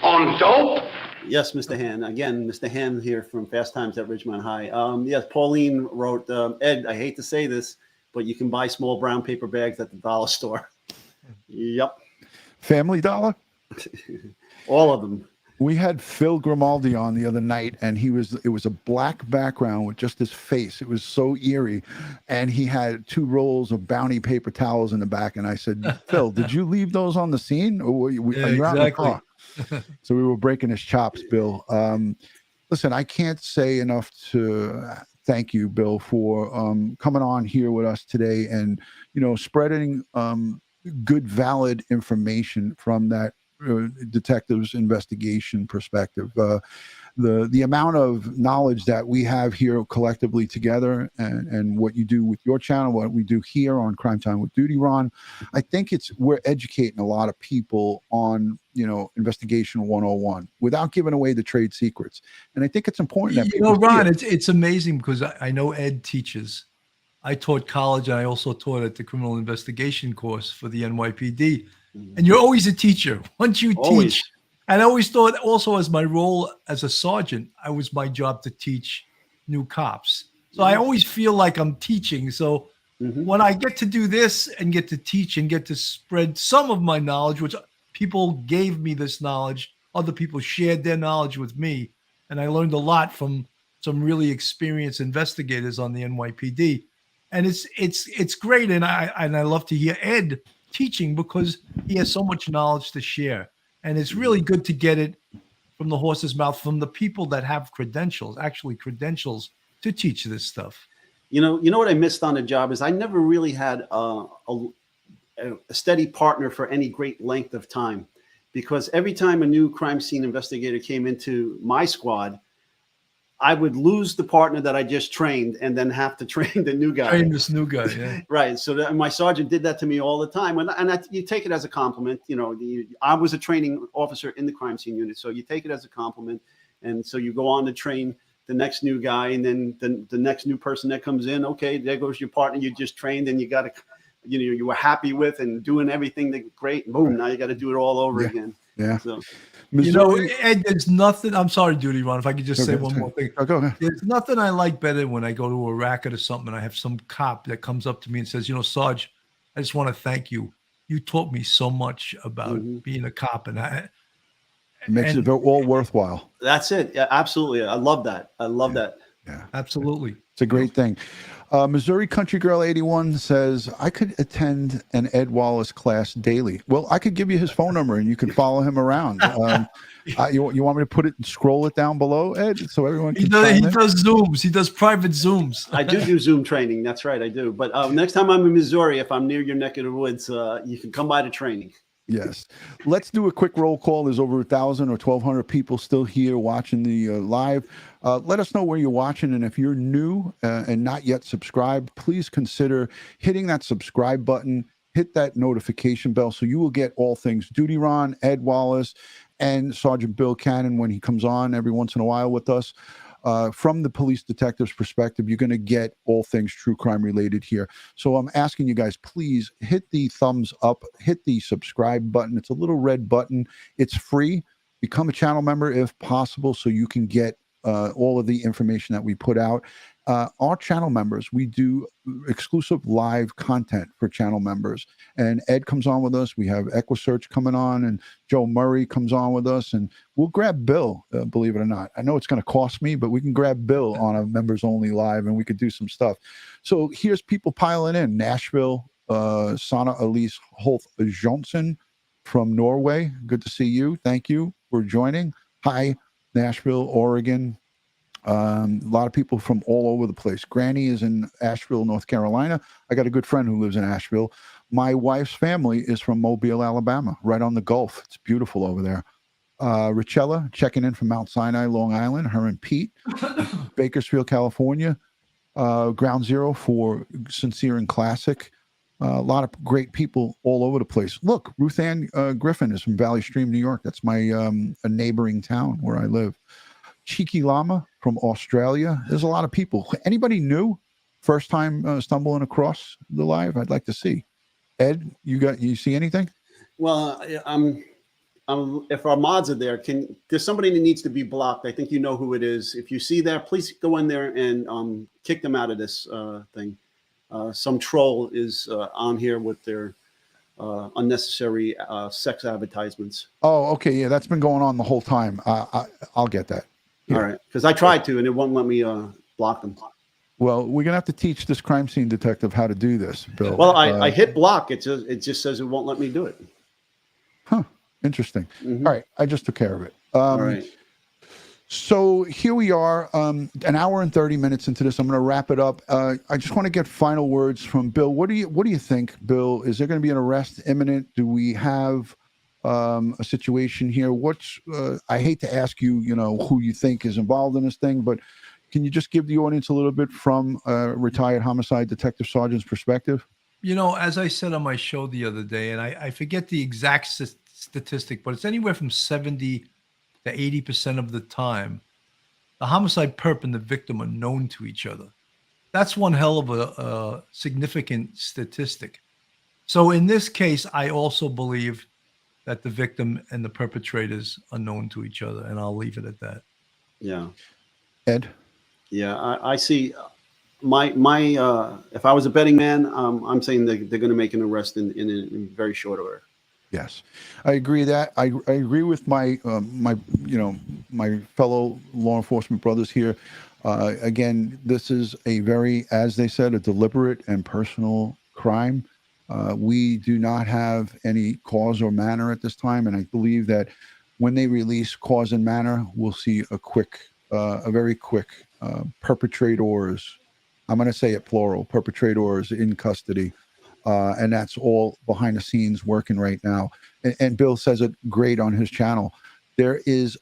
On dope? Yes, Mr. Han. Again, Mr. Han here from Fast Times at Ridgemont High. Yes, Pauline wrote, Ed, I hate to say this, but you can buy small brown paper bags at the dollar store. Yep. Family Dollar? All of them. We had Phil Grimaldi on the other night, and it was a black background with just his face. It was so eerie. And he had 2 rolls of Bounty paper towels in the back. And I said, Phil, did you leave those on the scene? Or you're out in the car? So we were breaking his chops, Bill. Listen, I can't say enough to thank you, Bill, for coming on here with us today and, spreading good, valid information from that detective's investigation perspective. The amount of knowledge that we have here collectively together, and what you do with your channel, what we do here on Crime Time with DutyRon, I think we're educating a lot of people on investigation 101 without giving away the trade secrets. And I think it's important that people Ron, it's amazing, because I know Ed teaches. I taught college, and I also taught at the criminal investigation course for the NYPD. And you're always a teacher. Once you teach, and I always thought also as my role as a sergeant, it was my job to teach new cops. So I always feel like I'm teaching. So when I get to do this and get to teach and get to spread some of my knowledge, which people gave me this knowledge, other people shared their knowledge with me. And I learned a lot from some really experienced investigators on the NYPD. And it's great. And I love to hear Ed teaching, because he has so much knowledge to share, and it's really good to get it from the horse's mouth, from the people that have credentials to teach this stuff. You know what I missed on the job is I never really had a steady partner for any great length of time, because every time a new crime scene investigator came into my squad, I would lose the partner that I just trained and then have to train the new guy. Train this new guy, yeah. Right. So my sergeant did that to me all the time. And you take it as a compliment. I was a training officer in the crime scene unit. So you take it as a compliment. And so you go on to train the next new guy. And then the next new person that comes in, okay, there goes your partner you just trained and you got to, you were happy with and doing everything great. Boom, now you got to do it all over again. Yeah. So. Ed, there's nothing. I'm sorry, DutyRon, if I could just say one more thing. Go ahead. There's nothing I like better when I go to a racket or something and I have some cop that comes up to me and says, Sarge, I just want to thank you. You taught me so much about being a cop, and it makes it all worthwhile. That's it. Yeah, absolutely. I love that. I love that. Yeah, absolutely. It's a great thing. Missouri Country Girl 81 says, I could attend an Ed Wallace class daily. Well, I could give you his phone number and you can follow him around. You want me to put it and scroll it down below, Ed, so everyone can He chime in? does Zooms. He does private Zooms. I do Zoom training. That's right, I do. But next time I'm in Missouri, if I'm near your neck of the woods, you can come by to training. Yes. Let's do a quick roll call. There's over 1,000 or 1,200 people still here watching the live. Let us know where you're watching. And if you're new and not yet subscribed, please consider hitting that subscribe button, hit that notification bell so you will get all things DutyRon, Ed Wallace, and Sergeant Bill Cannon when he comes on every once in a while with us. From the police detective's perspective, you're going to get all things true crime related here. So I'm asking you guys, please hit the thumbs up, hit the subscribe button. It's a little red button. It's free. Become a channel member if possible so you can get all of the information that we put out. Our channel members, we do exclusive live content for channel members. And Ed comes on with us. We have EquiSearch coming on, and Joe Murray comes on with us. And we'll grab Bill, believe it or not. I know it's going to cost me, but we can grab Bill on a members only live and we could do some stuff. So here's people piling in. Nashville, Sana Elise Holt Johnson from Norway. Good to see you. Thank you for joining. Hi, Nashville, Oregon. A lot of people from all over the place. Granny is in Asheville, North Carolina. I got a good friend who lives in Asheville. My wife's family is from Mobile, Alabama, right on the Gulf. It's beautiful over there. Richella checking in from Mount Sinai, Long Island. Her and Pete, Bakersfield, California. Ground Zero for Sincere and Classic. A lot of great people all over the place. Look, Ruth Ann Griffin is from Valley Stream, New York. That's my a neighboring town where I live. Cheeky Llama from Australia. There's a lot of people. Anybody new? First time stumbling across the live? I'd like to see. Ed, you see anything? Well, if our mods are there, there's somebody that needs to be blocked. I think you know who it is. If you see that, please go in there and kick them out of this thing. Some troll is on here with their unnecessary sex advertisements. Oh, okay. Yeah, that's been going on the whole time. I'll get that. Yeah. All right, because I tried to, and it won't let me block them. Well, we're gonna have to teach this crime scene detective how to do this, Bill. Well, I hit block. It just says it won't let me do it. Huh. Interesting. Mm-hmm. All right, I just took care of it. All right. So here we are, an hour and 30 minutes into this. I'm going to wrap it up. I just want to get final words from Bill. What do you think, Bill? Is there going to be an arrest imminent? Do we have a situation here? I hate to ask you, who you think is involved in this thing, but can you just give the audience a little bit from a retired homicide detective sergeant's perspective? As I said on my show the other day, and I forget the exact statistic, but it's anywhere from 70 to 80% of the time, the homicide perp and the victim are known to each other. That's one hell of a significant statistic. So in this case, I also believe that the victim and the perpetrators are known to each other, and I'll leave it at that. Yeah. Ed? Yeah, I see. My if I was a betting man, I'm saying they're going to make an arrest in very short order. Yes, I agree that I agree with my my fellow law enforcement brothers here. Again, this is a very, as they said, a deliberate and personal crime. We do not have any cause or manner at this time, and I believe that when they release cause and manner, we'll see a very quick perpetrators. I'm going to say it plural, perpetrators in custody. And that's all behind the scenes working right now. And Bill says it great on his channel. There is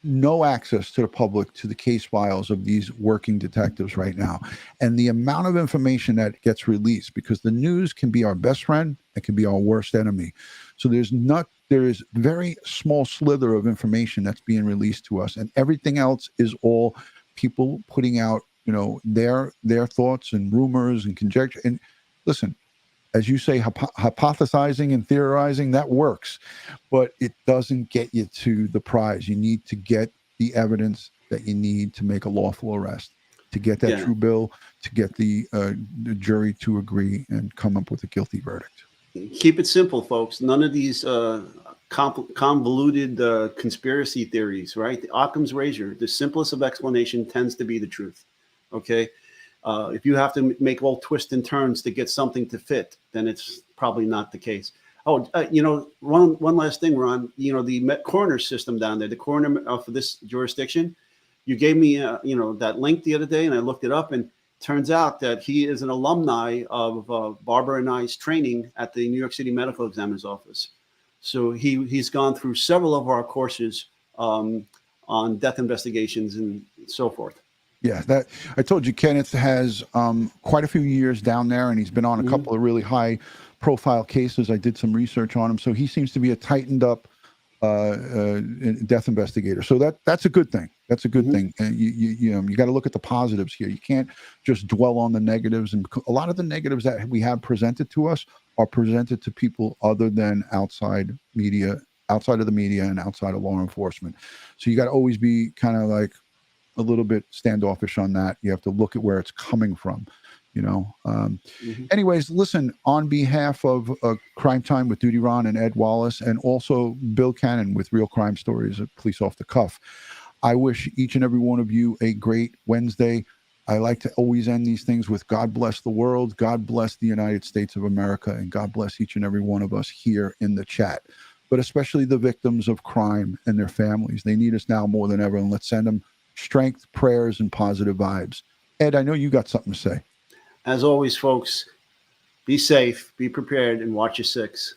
no access to the public to the case files of these working detectives right now. And the amount of information that gets released, because the news can be our best friend, it can be our worst enemy. So there is very small slither of information that's being released to us, and everything else is all people putting out, their thoughts and rumors and conjecture. And listen, as you say, hypothesizing and theorizing, that works, but it doesn't get you to the prize. You need to get the evidence that you need to make a lawful arrest, to get that true bill, to get the jury to agree and come up with a guilty verdict. Keep it simple, folks. None of these convoluted conspiracy theories, right? The Occam's razor, the simplest of explanation tends to be the truth. Okay. If you have to make all twists and turns to get something to fit, then it's probably not the case. Oh, one last thing, Ron. The coroner system down there, the coroner for this jurisdiction, you gave me that link the other day, and I looked it up, and turns out that he is an alumni of Barbara and I's training at the New York City Medical Examiner's Office. So he's gone through several of our courses on death investigations and so forth. Yeah, that I told you, Kenneth has quite a few years down there, and he's been on a couple of really high-profile cases. I did some research on him, so he seems to be a tightened-up death investigator. So that's a good thing. That's a good thing. And you got to look at the positives here. You can't just dwell on the negatives. And a lot of the negatives that we have presented to us are presented to people other than outside of the media and outside of law enforcement. So you got to always be kind of like a little bit standoffish on that. You have to look at where it's coming from, Anyways, listen, on behalf of Crime Time with DutyRon and Ed Wallace, and also Bill Cannon with Real Crime Stories, a Police Off the Cuff, I wish each and every one of you a great Wednesday. I like to always end these things with God bless the world, God bless the United States of America, and God bless each and every one of us here in the chat, but especially the victims of crime and their families. They need us now more than ever, and let's send them strength, prayers, and positive vibes. Ed, I know you got something to say. As always, folks, be safe, be prepared, and watch your six.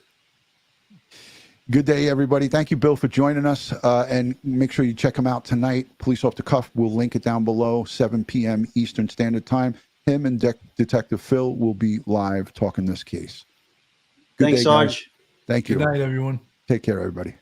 Good day, everybody. Thank you, Bill, for joining us. And make sure you check him out tonight. Police Off the Cuff. We'll link it down below, 7 p.m. Eastern Standard Time. Him and Detective Phil will be live talking this case. Good Thanks, day, guys. Sarge. Thank you. Good night, everyone. Take care, everybody.